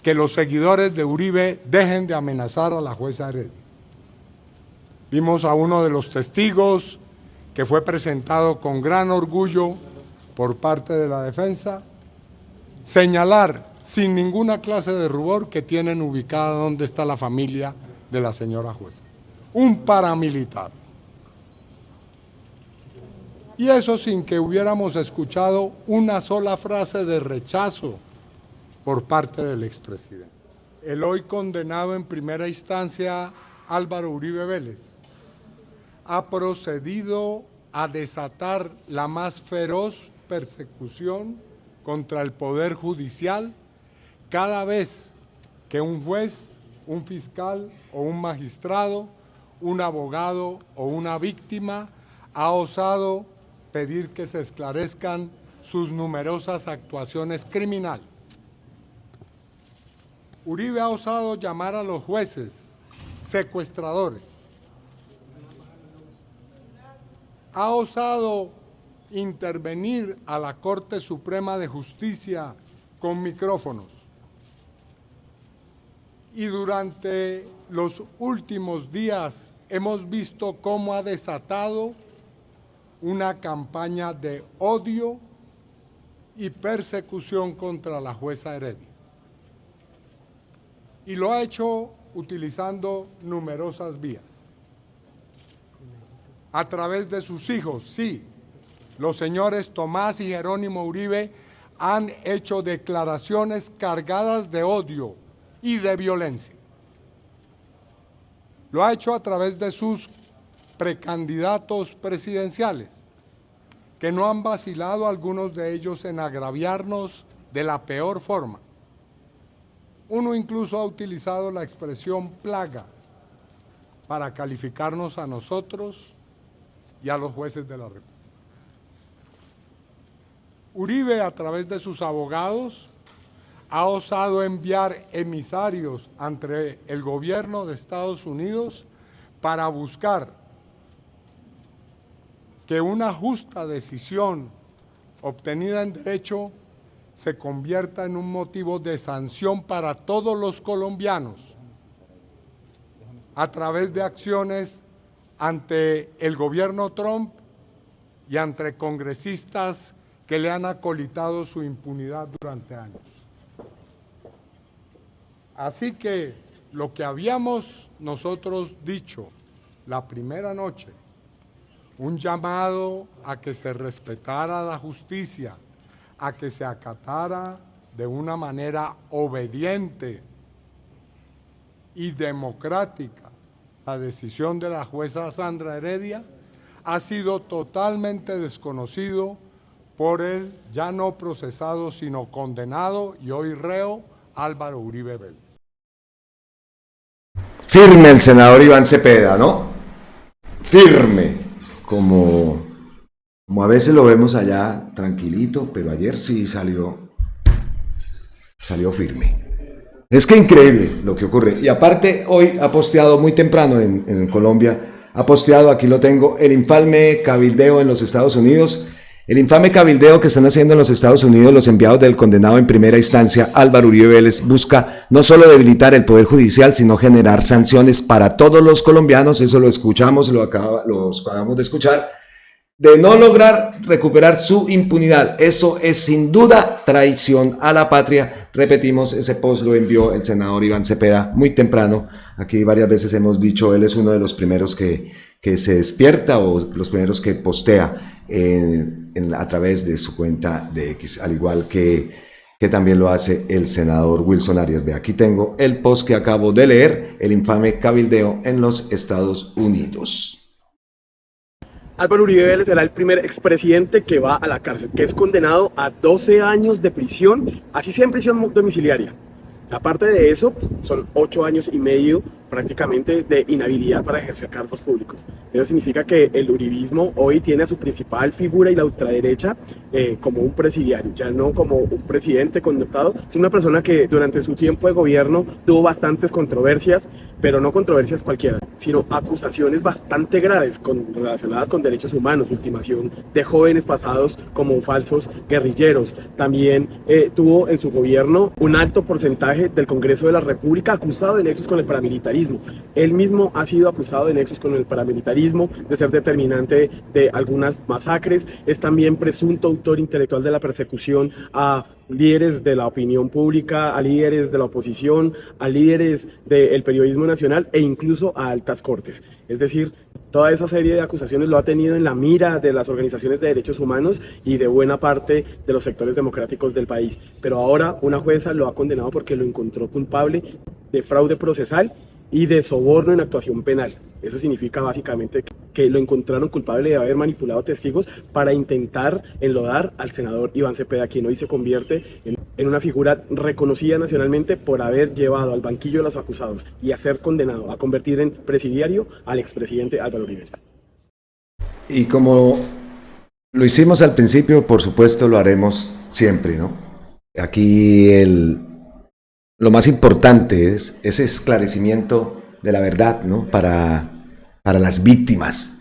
que los seguidores de Uribe dejen de amenazar a la jueza Heredia. Vimos a uno de los testigos que fue presentado con gran orgullo por parte de la defensa, señalar sin ninguna clase de rubor que tienen ubicada dónde está la familia de la señora jueza. Un paramilitar. Y eso sin que hubiéramos escuchado una sola frase de rechazo por parte del expresidente. El hoy condenado en primera instancia, Álvaro Uribe Vélez, ha procedido a desatar la más feroz persecución contra el Poder Judicial cada vez que un juez, un fiscal o un magistrado, un abogado o una víctima ha osado pedir que se esclarezcan sus numerosas actuaciones criminales. Uribe ha osado llamar a los jueces secuestradores. Ha osado intervenir a la Corte Suprema de Justicia con micrófonos. Y durante los últimos días hemos visto cómo ha desatado una campaña de odio y persecución contra la jueza Heredia. Y lo ha hecho utilizando numerosas vías. A través de sus hijos, sí, los señores Tomás y Jerónimo Uribe han hecho declaraciones cargadas de odio y de violencia. Lo ha hecho a través de sus precandidatos presidenciales, que no han vacilado algunos de ellos en agraviarnos de la peor forma. Uno incluso ha utilizado la expresión plaga para calificarnos a nosotros y a los jueces de la República. Uribe, a través de sus abogados, ha osado enviar emisarios ante el gobierno de Estados Unidos para buscar que una justa decisión obtenida en derecho se convierta en un motivo de sanción para todos los colombianos a través de acciones ante el gobierno Trump y ante congresistas que le han acolitado su impunidad durante años. Así que lo que habíamos nosotros dicho la primera noche, un llamado a que se respetara la justicia, a que se acatara de una manera obediente y democrática la decisión de la jueza Sandra Heredia, ha sido totalmente desconocido por el ya no procesado sino condenado y hoy reo Álvaro Uribe Vélez. Firme el senador Iván Cepeda, ¿no? Firme, como a veces lo vemos allá tranquilito, pero ayer sí salió salió firme. Es que increíble lo que ocurre. Y aparte, hoy ha posteado muy temprano en Colombia, ha posteado, aquí lo tengo, el infame cabildeo en los Estados Unidos. El infame cabildeo que están haciendo en los Estados Unidos los enviados del condenado en primera instancia, Álvaro Uribe Vélez, busca no solo debilitar el Poder Judicial, sino generar sanciones para todos los colombianos. Eso lo escuchamos, lo acabamos de escuchar, de no lograr recuperar su impunidad. Eso es sin duda traición a la patria. Repetimos, ese post lo envió el senador Iván Cepeda muy temprano. Aquí varias veces hemos dicho, él es uno de los primeros que se despierta o los primeros que postea a través de su cuenta de X, al igual que también lo hace el senador Wilson Arias. Ve, aquí tengo el post que acabo de leer, el infame cabildeo en los Estados Unidos. Álvaro Uribe Vélez será el primer expresidente que va a la cárcel, que es condenado a 12 años de prisión, así sea en prisión domiciliaria. Aparte de eso, son 8 años y medio prácticamente de inhabilidad para ejercer cargos públicos. Eso significa que el uribismo hoy tiene a su principal figura y la ultraderecha como un presidiario, ya no como un presidente connotado, sino una persona que durante su tiempo de gobierno tuvo bastantes controversias, pero no controversias cualquiera, sino acusaciones bastante graves relacionadas con derechos humanos, ultimación de jóvenes pasados como falsos guerrilleros. También tuvo en su gobierno un alto porcentaje del Congreso de la República acusado de nexos con el paramilitarismo. Él mismo ha sido acusado de nexos con el paramilitarismo, de ser determinante de algunas masacres. Es también presunto autor intelectual de la persecución a líderes de la opinión pública, a líderes de la oposición, a líderes del periodismo nacional e incluso a altas cortes. Es decir, toda esa serie de acusaciones lo ha tenido en la mira de las organizaciones de derechos humanos y de buena parte de los sectores democráticos del país. Pero ahora una jueza lo ha condenado porque lo encontró culpable de fraude procesal y de soborno en actuación penal. Eso significa básicamente que lo encontraron culpable de haber manipulado testigos para intentar enlodar al senador Iván Cepeda, quien hoy se convierte en una figura reconocida nacionalmente por haber llevado al banquillo de los acusados y a ser condenado a convertir en presidiario al expresidente Álvaro Uribe Vélez. Y como lo hicimos al principio, por supuesto lo haremos siempre, ¿no? Aquí lo más importante es ese esclarecimiento de la verdad, ¿no? Para las víctimas.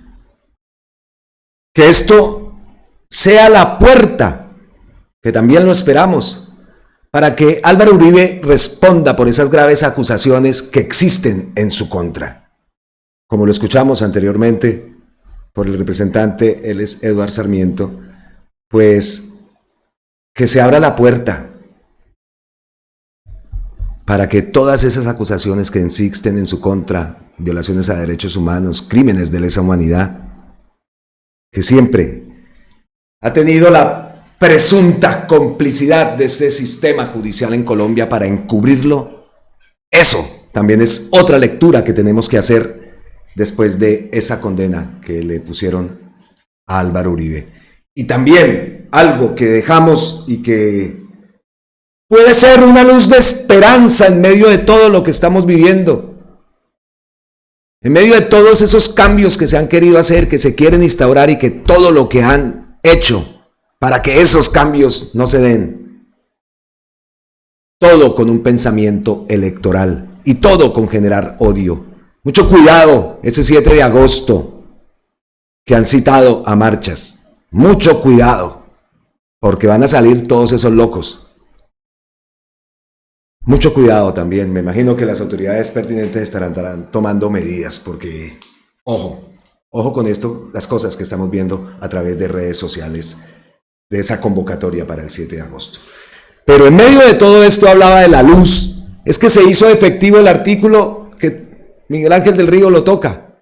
Que esto sea la puerta, que también lo esperamos, para que Álvaro Uribe responda por esas graves acusaciones que existen en su contra. Como lo escuchamos anteriormente por el representante, él es Eduardo Sarmiento, pues que se abra la puerta para que todas esas acusaciones que existen en su contra, violaciones a derechos humanos, crímenes de lesa humanidad, que siempre ha tenido la presunta complicidad de este sistema judicial en Colombia para encubrirlo, eso también es otra lectura que tenemos que hacer después de esa condena que le pusieron a Álvaro Uribe. Y también algo que dejamos y que puede ser una luz de esperanza en medio de todo lo que estamos viviendo. En medio de todos esos cambios que se han querido hacer, que se quieren instaurar y que todo lo que han hecho para que esos cambios no se den. Todo con un pensamiento electoral y todo con generar odio. Mucho cuidado ese 7 de agosto que han citado a marchas. Mucho cuidado, porque van a salir todos esos locos. Mucho cuidado también, me imagino que las autoridades pertinentes estarán tomando medidas porque, ojo con esto, las cosas que estamos viendo a través de redes sociales de esa convocatoria para el 7 de agosto. Pero en medio de todo esto hablaba de la luz, es que se hizo efectivo el artículo que Miguel Ángel del Río lo toca,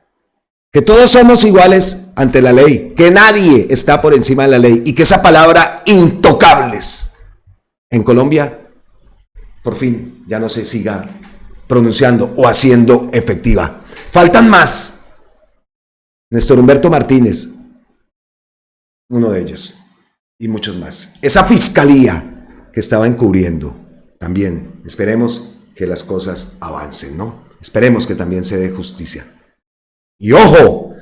que todos somos iguales ante la ley, que nadie está por encima de la ley y que esa palabra intocables en Colombia por fin ya no se siga pronunciando o haciendo efectiva. Faltan más. Néstor Humberto Martínez, uno de ellos, y muchos más. Esa fiscalía que estaba encubriendo, también esperemos que las cosas avancen, ¿no? Esperemos que también se dé justicia. Y ojo,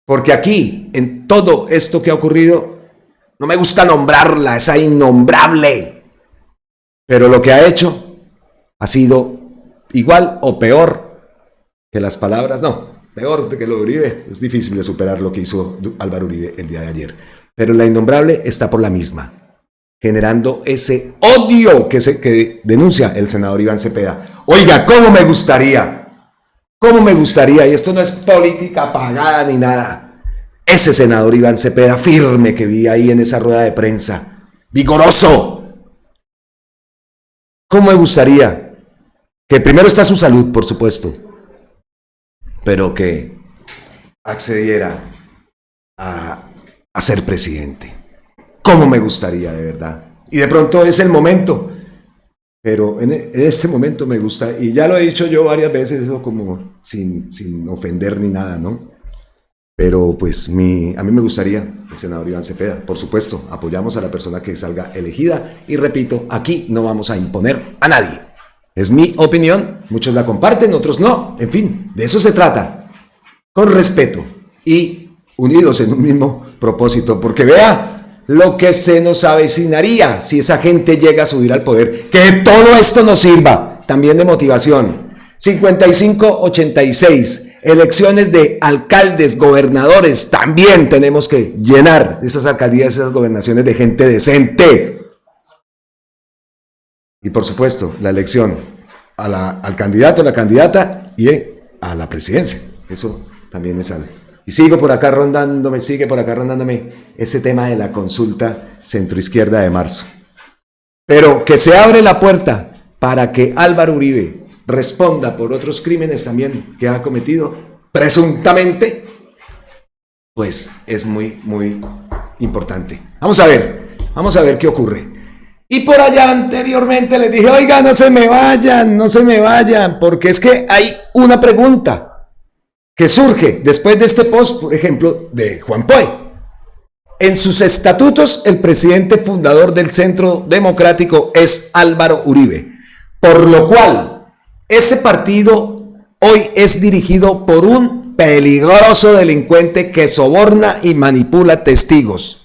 porque aquí, en todo esto que ha ocurrido, no me gusta nombrarla, esa innombrable, Pero lo que ha hecho ha sido igual o peor que las palabras, no, peor que lo de Uribe. Es difícil de superar lo que hizo Álvaro Uribe el día de ayer. Pero la innombrable está por la misma, generando ese odio que denuncia el senador Iván Cepeda. Oiga, ¿cómo me gustaría? ¿Cómo me gustaría? Y esto no es política pagada ni nada. Ese senador Iván Cepeda firme que vi ahí en esa rueda de prensa, vigoroso. ¿Cómo me gustaría? Que primero está su salud, por supuesto, pero que accediera a ser presidente. ¿Cómo me gustaría, de verdad? Y de pronto es el momento, pero en este momento me gusta, y ya lo he dicho yo varias veces, eso como sin ofender ni nada, ¿no? Pero pues a mí me gustaría el senador Iván Cepeda. Por supuesto, apoyamos a la persona que salga elegida, y repito, aquí no vamos a imponer a nadie. Es mi opinión, muchos la comparten, otros no, en fin, de eso se trata, con respeto y unidos en un mismo propósito, porque vea lo que se nos avecinaría si esa gente llega a subir al poder, que todo esto nos sirva también de motivación. 55-86, elecciones de alcaldes, gobernadores, también tenemos que llenar esas alcaldías, esas gobernaciones de gente decente. Y por supuesto, la elección al candidato, a la candidata y a la presidencia. Eso también es algo. Y sigue por acá rondándome ese tema de la consulta centroizquierda de marzo. Pero que se abre la puerta para que Álvaro Uribe responda por otros crímenes también que ha cometido, presuntamente, pues es muy, muy importante. Vamos a ver qué ocurre. Y por allá anteriormente les dije, oiga, no se me vayan, porque es que hay una pregunta que surge después de este post, por ejemplo, de Juan Poe. En sus estatutos, el presidente fundador del Centro Democrático es Álvaro Uribe, por lo cual ese partido hoy es dirigido por un peligroso delincuente que soborna y manipula testigos.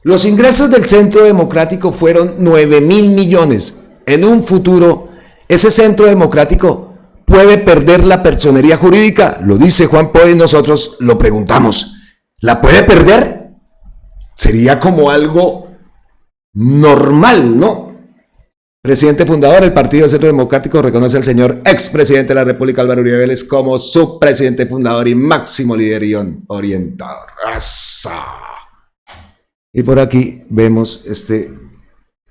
Los ingresos del Centro Democrático fueron 9.000 millones. En un futuro, ese Centro Democrático puede perder la personería jurídica. Lo dice Juan Poe y nosotros lo preguntamos. ¿La puede perder? Sería como algo normal, ¿no? Presidente fundador del Partido Centro Democrático reconoce al señor expresidente de la República, Álvaro Uribe Vélez, como su presidente fundador y máximo líder y orientador. ¡Asa! Y por aquí vemos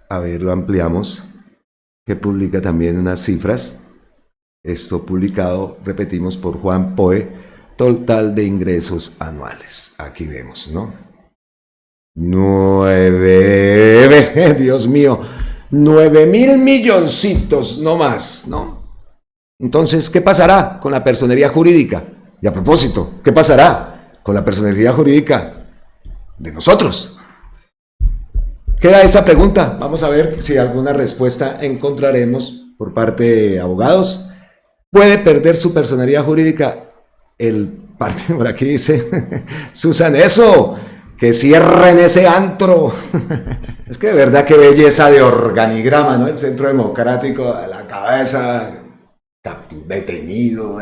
lo ampliamos, que publica también unas cifras. Esto publicado, repetimos, por Juan Poe, total de ingresos anuales. Aquí vemos, ¿no? 9.000 milloncitos no más, ¿no? Entonces, ¿qué pasará con la personería jurídica? Y a propósito, ¿qué pasará con la personería jurídica de nosotros? Queda esa pregunta. Vamos a ver si alguna respuesta encontraremos por parte de abogados. ¿Puede perder su personería jurídica el partido? Por aquí dice Susan, eso, que cierren ese antro. Es que de verdad qué belleza de organigrama, ¿no? El Centro Democrático a la cabeza, detenido.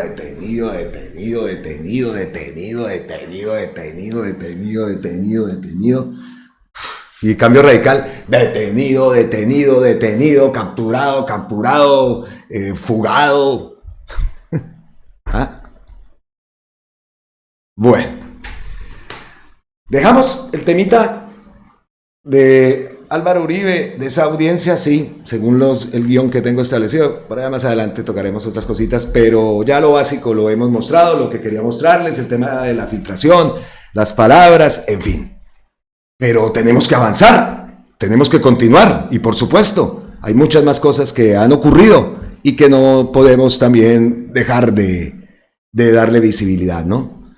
Y cambio radical, detenido, capturado, fugado. ¿Ah? Bueno, dejamos el temita de Álvaro Uribe, de esa audiencia, sí, según el guión que tengo establecido. Por allá más adelante tocaremos otras cositas, pero ya lo básico lo hemos mostrado, lo que quería mostrarles, el tema de la filtración, las palabras, en fin. Pero tenemos que avanzar, tenemos que continuar, y por supuesto, hay muchas más cosas que han ocurrido y que no podemos también dejar de darle visibilidad, ¿no?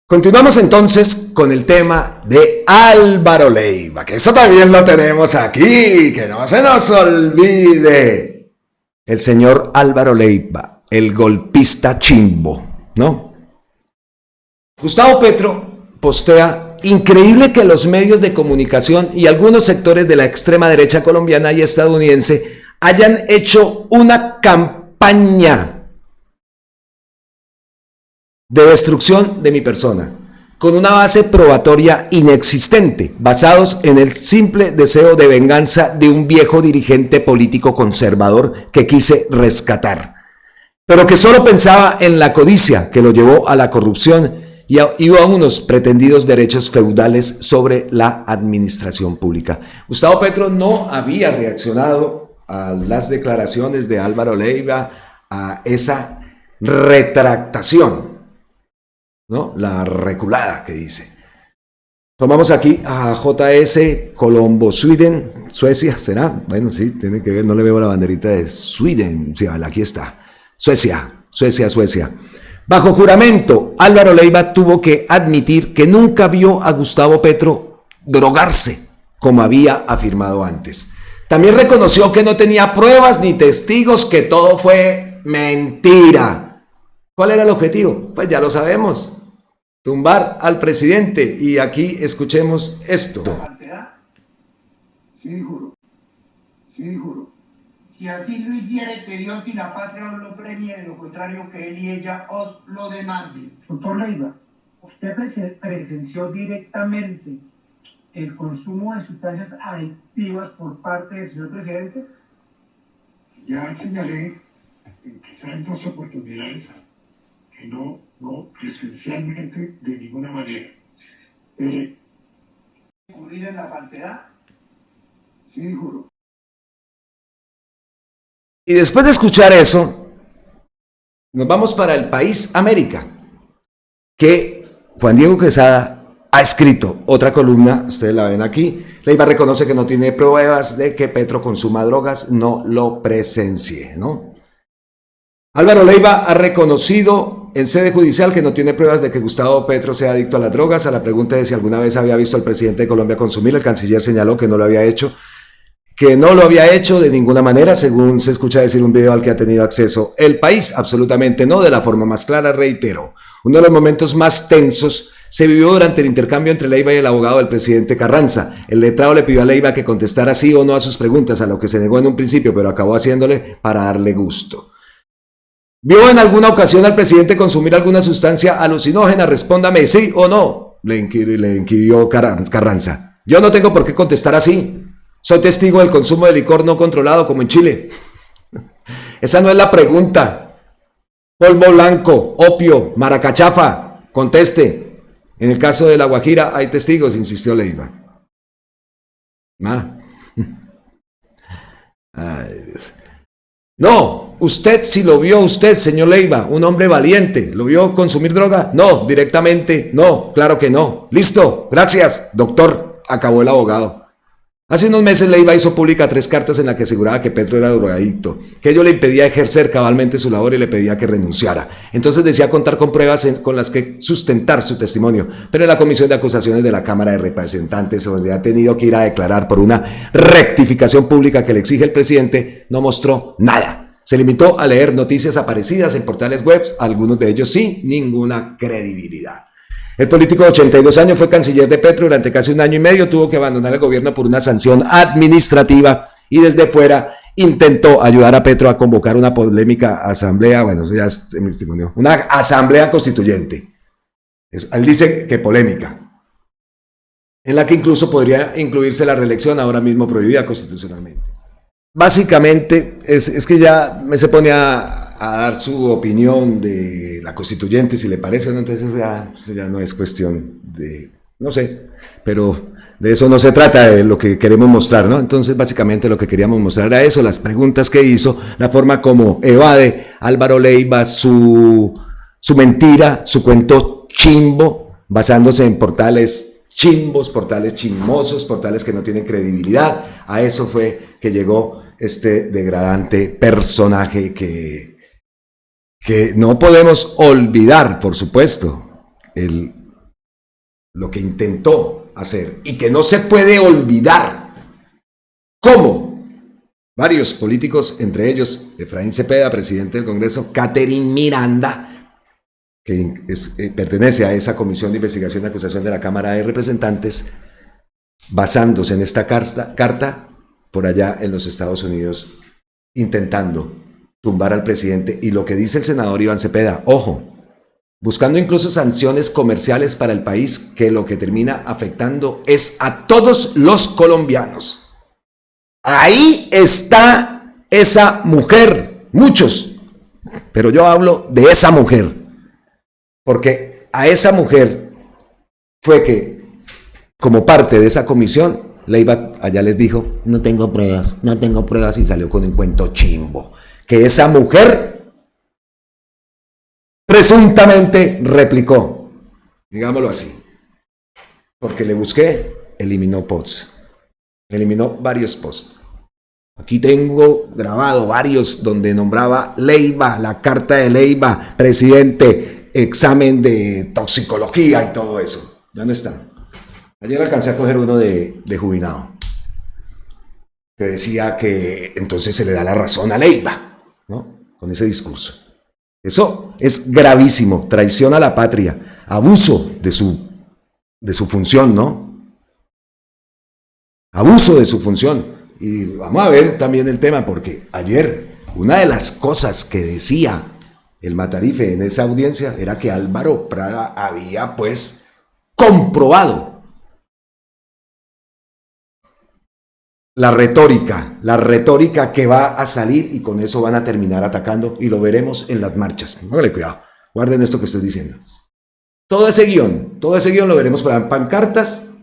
Continuamos entonces con el tema de Álvaro Leiva, que eso también lo tenemos aquí, que no se nos olvide. El señor Álvaro Leiva, el golpista chimbo, ¿no? Gustavo Petro postea increíble que los medios de comunicación y algunos sectores de la extrema derecha colombiana y estadounidense hayan hecho una campaña de destrucción de mi persona, con una base probatoria inexistente, basados en el simple deseo de venganza de un viejo dirigente político conservador que quise rescatar, pero que solo pensaba en la codicia que lo llevó a la corrupción y a unos pretendidos derechos feudales sobre la administración pública. Gustavo Petro no había reaccionado a las declaraciones de Álvaro Leiva, a esa retractación, ¿no? La reculada que dice. Tomamos aquí a JS Colombo, Sweden, Suecia, ¿será? Bueno, sí, tiene que ver, no le veo la banderita de Sweden, sí, aquí está, Suecia. Bajo juramento, Álvaro Leiva tuvo que admitir que nunca vio a Gustavo Petro drogarse, como había afirmado antes. También reconoció que no tenía pruebas ni testigos, que todo fue mentira. ¿Cuál era el objetivo? Pues ya lo sabemos, tumbar al presidente. Y aquí escuchemos esto. Sí, juro. Si así lo hiciere, que Dios y la patria os lo premie, de lo contrario que él y ella os lo demanden. Doctor Leiva, ¿usted presenció directamente el consumo de sustancias adictivas por parte del señor presidente? Ya señalé, quizás en 2 oportunidades, que no presencialmente de ninguna manera. ¿Incurrir en la falsedad? Sí, juro. Y después de escuchar eso, nos vamos para El País América, que Juan Diego Quesada ha escrito otra columna, ustedes la ven aquí. Leiva reconoce que no tiene pruebas de que Petro consuma drogas, no lo presencié, ¿no? Álvaro Leiva ha reconocido en sede judicial que no tiene pruebas de que Gustavo Petro sea adicto a las drogas. A la pregunta de si alguna vez había visto al presidente de Colombia consumir, el canciller señaló que no lo había hecho. De ninguna manera, según se escucha decir un video al que ha tenido acceso El País, absolutamente no, de la forma más clara, reitero. Uno de los momentos más tensos se vivió durante el intercambio entre Leiva y el abogado del presidente Carranza. El letrado le pidió a Leiva que contestara sí o no a sus preguntas, a lo que se negó en un principio, pero acabó haciéndole para darle gusto. ¿Vio en alguna ocasión al presidente consumir alguna sustancia alucinógena? Respóndame sí o no, le inquirió Carranza. Yo no tengo por qué contestar así. Soy testigo del consumo de licor no controlado como en Chile. Esa no es la pregunta. Polvo blanco, opio, maracachafa, conteste. En el caso de La Guajira hay testigos, insistió Leiva. Ay, Dios. No, usted sí lo vio, usted, señor Leiva, un hombre valiente. ¿Lo vio consumir droga? No, directamente, no, claro que no. Listo, gracias, doctor, acabó el abogado. Hace unos meses Leiva hizo pública 3 cartas en las que aseguraba que Petro era drogadicto, que ello le impedía ejercer cabalmente su labor y le pedía que renunciara. Entonces decía contar con pruebas con las que sustentar su testimonio, pero en la comisión de acusaciones de la Cámara de Representantes, donde ha tenido que ir a declarar por una rectificación pública que le exige el presidente, no mostró nada. Se limitó a leer noticias aparecidas en portales web, algunos de ellos sin ninguna credibilidad. El político de 82 años fue canciller de Petro durante casi 1 año y medio, tuvo que abandonar el gobierno por una sanción administrativa y desde fuera intentó ayudar a Petro a convocar una polémica asamblea, bueno, eso ya es mi testimonio, una asamblea constituyente. Él dice que polémica, en la que incluso podría incluirse la reelección, ahora mismo prohibida constitucionalmente. Básicamente, es que ya me se pone a dar su opinión de la constituyente, si le parece o no, entonces eso ya no es cuestión de, no sé, pero de eso no se trata, de lo que queremos mostrar, ¿no? Entonces básicamente lo que queríamos mostrar era eso, las preguntas que hizo, la forma como evade Álvaro Leiva su mentira, su cuento chimbo, basándose en portales chimbos, portales chismosos, portales que no tienen credibilidad. A eso fue que llegó este degradante personaje que no podemos olvidar, por supuesto, lo que intentó hacer y que no se puede olvidar. ¿Cómo? Varios políticos, entre ellos Efraín Cepeda, presidente del Congreso, Catherine Miranda, que pertenece a esa Comisión de Investigación y Acusación de la Cámara de Representantes, basándose en esta carta por allá en los Estados Unidos, intentando tumbar al presidente. Y lo que dice el senador Iván Cepeda, ojo, buscando incluso sanciones comerciales para el país, que lo que termina afectando es a todos los colombianos. Ahí está esa mujer, muchos, pero yo hablo de esa mujer, porque a esa mujer fue que, como parte de esa comisión, Leiva allá les dijo, no tengo pruebas, y salió con un cuento chimbo, que esa mujer presuntamente replicó, digámoslo así, porque le busqué, eliminó posts, eliminó varios posts. Aquí tengo grabado varios donde nombraba Leiva, la carta de Leiva, presidente, examen de toxicología y todo eso. Ya no están. Ayer alcancé a coger uno de Jubilado, que decía que entonces se le da la razón a Leiva, ¿no? Con ese discurso. Eso es gravísimo, traición a la patria, abuso de su función, ¿no? Abuso de su función. Y vamos a ver también el tema, porque ayer una de las cosas que decía el Matarife en esa audiencia era que Álvaro Prada había pues comprobado la retórica que va a salir, y con eso van a terminar atacando, y lo veremos en las marchas. Póngale cuidado, guarden esto que estoy diciendo. Todo ese guión lo veremos para pancartas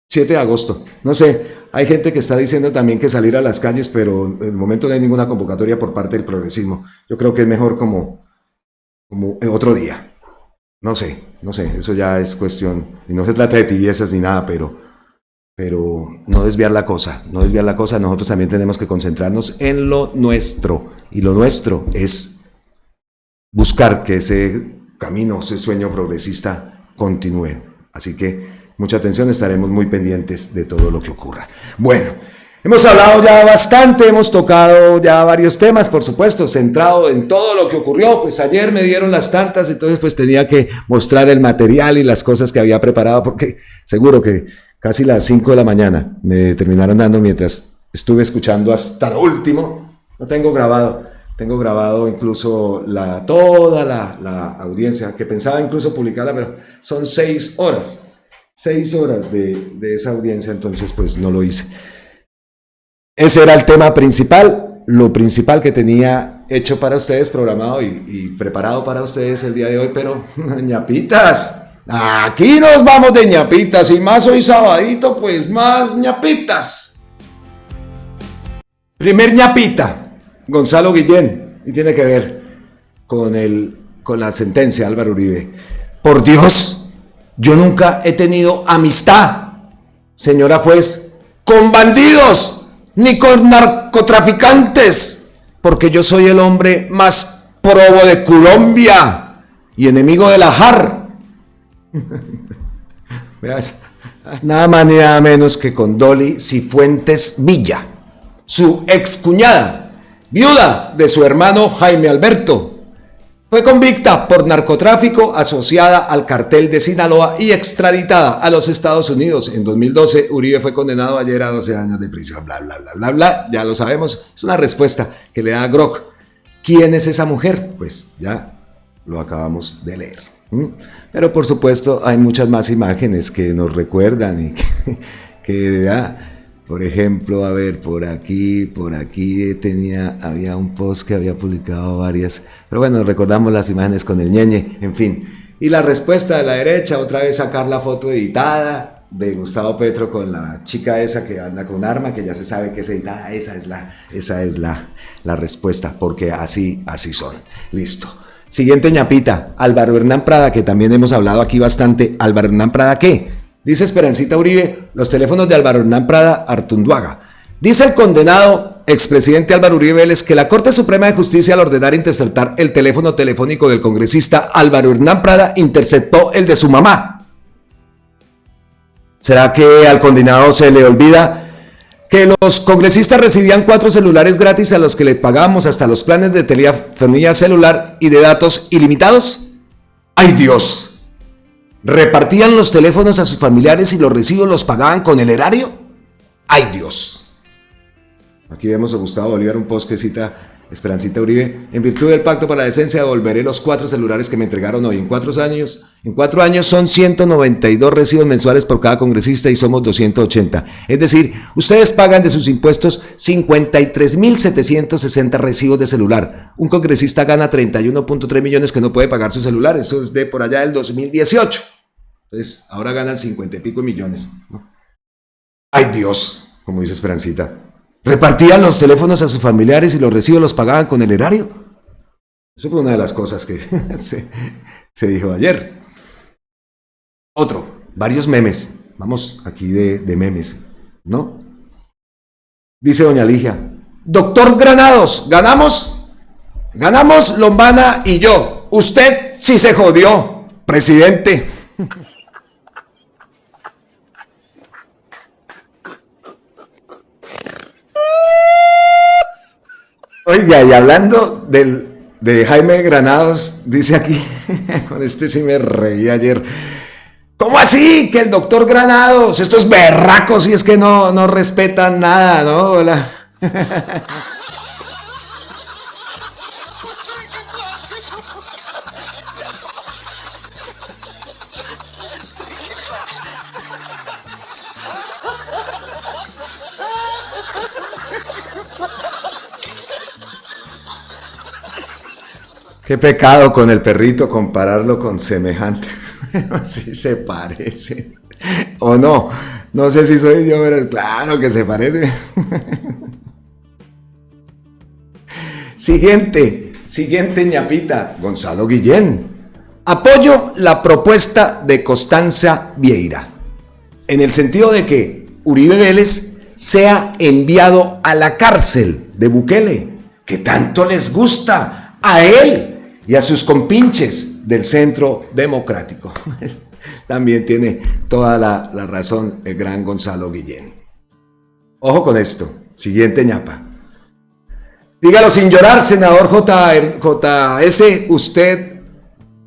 7 de agosto. No sé, hay gente que está diciendo también que salir a las calles, pero en el momento no hay ninguna convocatoria por parte del progresismo. Yo creo que es mejor como otro día. No sé, eso ya es cuestión, y no se trata de tibiezas ni nada, pero no desviar la cosa, nosotros también tenemos que concentrarnos en lo nuestro, y lo nuestro es buscar que ese camino, ese sueño progresista continúe. Así que mucha atención, estaremos muy pendientes de todo lo que ocurra. Bueno, hemos hablado ya bastante, hemos tocado ya varios temas, por supuesto, centrado en todo lo que ocurrió. Pues ayer me dieron las tantas, entonces pues tenía que mostrar el material y las cosas que había preparado, porque seguro que casi las 5 de la mañana me terminaron dando mientras estuve escuchando hasta lo último. No tengo grabado incluso toda la audiencia, que pensaba incluso publicarla, pero son 6 horas de esa audiencia, entonces pues no lo hice. Ese era el tema principal, lo principal que tenía hecho para ustedes, programado y preparado para ustedes el día de hoy, pero ñapitas. Aquí nos vamos de ñapitas, y más hoy sabadito, pues más ñapitas. Primer ñapita, Gonzalo Guillén, y tiene que ver con la sentencia de Álvaro Uribe. Por Dios, yo nunca he tenido amistad, señora juez, con bandidos, ni con narcotraficantes, porque yo soy el hombre más probo de Colombia y enemigo de la JAR. Nada más ni nada menos que con Dolly Cifuentes Villa, su excuñada, viuda de su hermano Jaime Alberto. Fue convicta por narcotráfico, asociada al cartel de Sinaloa y extraditada a los Estados Unidos. En 2012, Uribe fue condenado ayer a 12 años de prisión. Bla, bla, bla, bla, bla. Ya lo sabemos. Es una respuesta que le da Grok. ¿Quién es esa mujer? Pues ya lo acabamos de leer. Pero por supuesto hay muchas más imágenes que nos recuerdan y por ejemplo, a ver, por aquí había un post que había publicado varias, pero bueno, recordamos las imágenes con el ñeñe, en fin. Y la respuesta de la derecha, otra vez sacar la foto editada de Gustavo Petro con la chica esa que anda con arma, que ya se sabe que es editada. Esa es la respuesta, porque así son. Listo. Siguiente ñapita, Álvaro Hernán Prada, que también hemos hablado aquí bastante. Álvaro Hernán Prada, ¿qué? Dice Esperancita Uribe, los teléfonos de Álvaro Hernán Prada Artunduaga. Dice el condenado expresidente Álvaro Uribe Vélez que la Corte Suprema de Justicia, al ordenar interceptar el teléfono telefónico del congresista Álvaro Hernán Prada, interceptó el de su mamá. ¿Será que al condenado se le olvida que los congresistas recibían 4 celulares gratis a los que le pagamos hasta los planes de telefonía celular y de datos ilimitados? ¡Ay Dios! ¿Repartían los teléfonos a sus familiares y los recibos los pagaban con el erario? ¡Ay Dios! Aquí vemos a Gustavo Bolívar, un post que cita Esperancita Uribe: en virtud del pacto para la decencia devolveré los 4 celulares que me entregaron hoy. En 4 años son 192 recibos mensuales por cada congresista y somos 280. Es decir, ustedes pagan de sus impuestos 53.760 recibos de celular. Un congresista gana 31.3 millones que no puede pagar su celular. Eso es de por allá del 2018. Entonces, ahora ganan 50 y pico millones, ¿no? ¡Ay Dios! Como dice Esperancita. ¿Repartían los teléfonos a sus familiares y los recibos los pagaban con el erario? Eso fue una de las cosas que se dijo ayer. Varios memes. Vamos aquí de memes, ¿no? Dice doña Ligia: doctor Granados, ¿ganamos? Ganamos Lombana y yo. Usted sí se jodió, presidente. Oiga, y hablando de Jaime Granados, dice aquí, con este sí me reí ayer: ¿cómo así que el doctor Granados, estos berracos, y es que no respetan nada, ¿no? Hola. Qué pecado con el perrito compararlo con semejante. Sí se parece. ¿O no? No sé si soy yo, pero claro que se parece. Siguiente ñapita. Gonzalo Guillén. Apoyo la propuesta de Constanza Vieira, en el sentido de que Uribe Vélez sea enviado a la cárcel de Bukele, que tanto les gusta a él y a sus compinches del Centro Democrático. También tiene toda la razón el gran Gonzalo Guillén. Ojo con esto. Siguiente ñapa. Dígalo sin llorar, senador JS, usted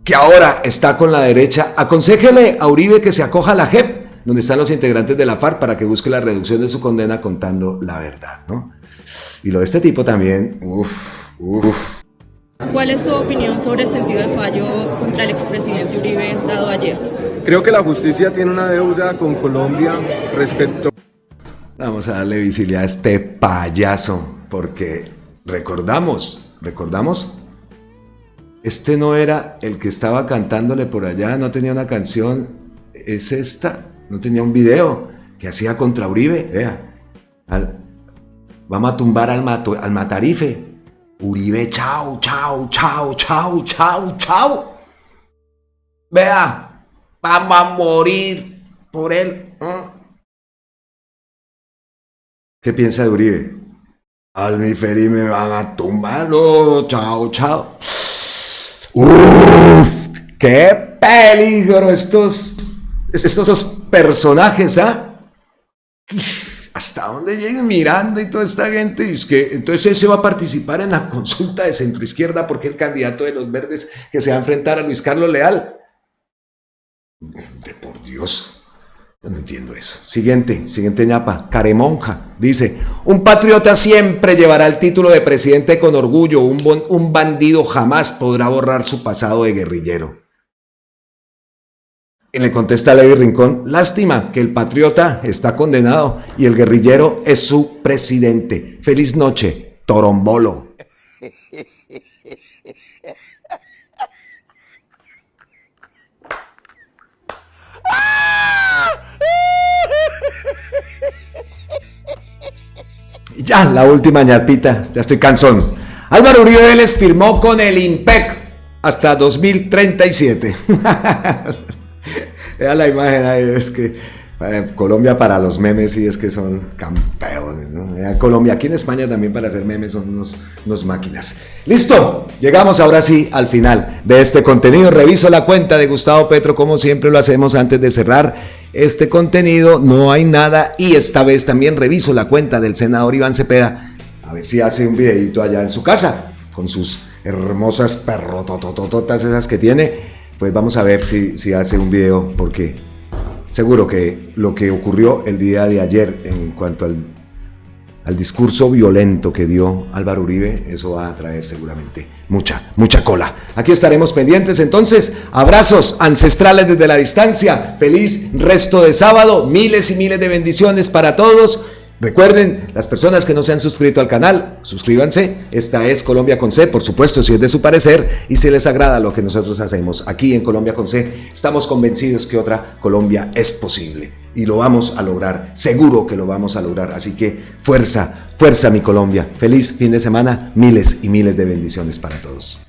que ahora está con la derecha, aconséjele a Uribe que se acoja a la JEP, donde están los integrantes de la FARC, para que busque la reducción de su condena contando la verdad, ¿no? Y lo de este tipo también, ¿Cuál es su opinión sobre el sentido de fallo contra el expresidente Uribe dado ayer? Creo que la justicia tiene una deuda con Colombia respecto... Vamos a darle visibilidad a este payaso, porque recordamos, este no era el que estaba cantándole por allá, no tenía una canción, es esta, no tenía un video que hacía contra Uribe, vea, vamos a tumbar al Matarife. Uribe, chao. Vea, vamos a morir por él. ¿Qué piensa de Uribe? Al mi Feri me van a tumbarlo, chao. Uf, qué peligro estos personajes, ¿ah? ¿Hasta dónde lleguen Miranda y toda esta gente? Y es que entonces él se va a participar en la consulta de centroizquierda porque el candidato de los verdes que se va a enfrentar a Luis Carlos Leal. De por Dios, yo no entiendo eso. Siguiente ñapa. Caremonja dice: un patriota siempre llevará el título de presidente con orgullo. Un bandido jamás podrá borrar su pasado de guerrillero. Y le contesta Levi Rincón: lástima que el patriota está condenado y el guerrillero es su presidente. Feliz noche, Torombolo. Y ya, la última ñapita, ya estoy cansón. Álvaro Uribe Vélez firmó con el IMPEC hasta 2037. Vea la imagen ahí, es que Colombia para los memes sí es que son campeones, ¿no? Colombia, aquí en España también para hacer memes son unos máquinas. ¡Listo! Llegamos ahora sí al final de este contenido. Reviso la cuenta de Gustavo Petro, como siempre lo hacemos antes de cerrar este contenido. No hay nada, y esta vez también reviso la cuenta del senador Iván Cepeda, a ver si hace un videito allá en su casa con sus hermosas perrototototas esas que tiene, pues vamos a ver si hace un video, porque seguro que lo que ocurrió el día de ayer en cuanto al discurso violento que dio Álvaro Uribe, eso va a traer seguramente mucha cola. Aquí estaremos pendientes entonces. Abrazos ancestrales desde la distancia. Feliz resto de sábado. Miles y miles de bendiciones para todos. Recuerden, las personas que no se han suscrito al canal, suscríbanse. Esta es Colombia con C, por supuesto, si es de su parecer y si les agrada lo que nosotros hacemos aquí en Colombia con C. Estamos convencidos que otra Colombia es posible y lo vamos a lograr, seguro que lo vamos a lograr. Así que fuerza mi Colombia. Feliz fin de semana, miles y miles de bendiciones para todos.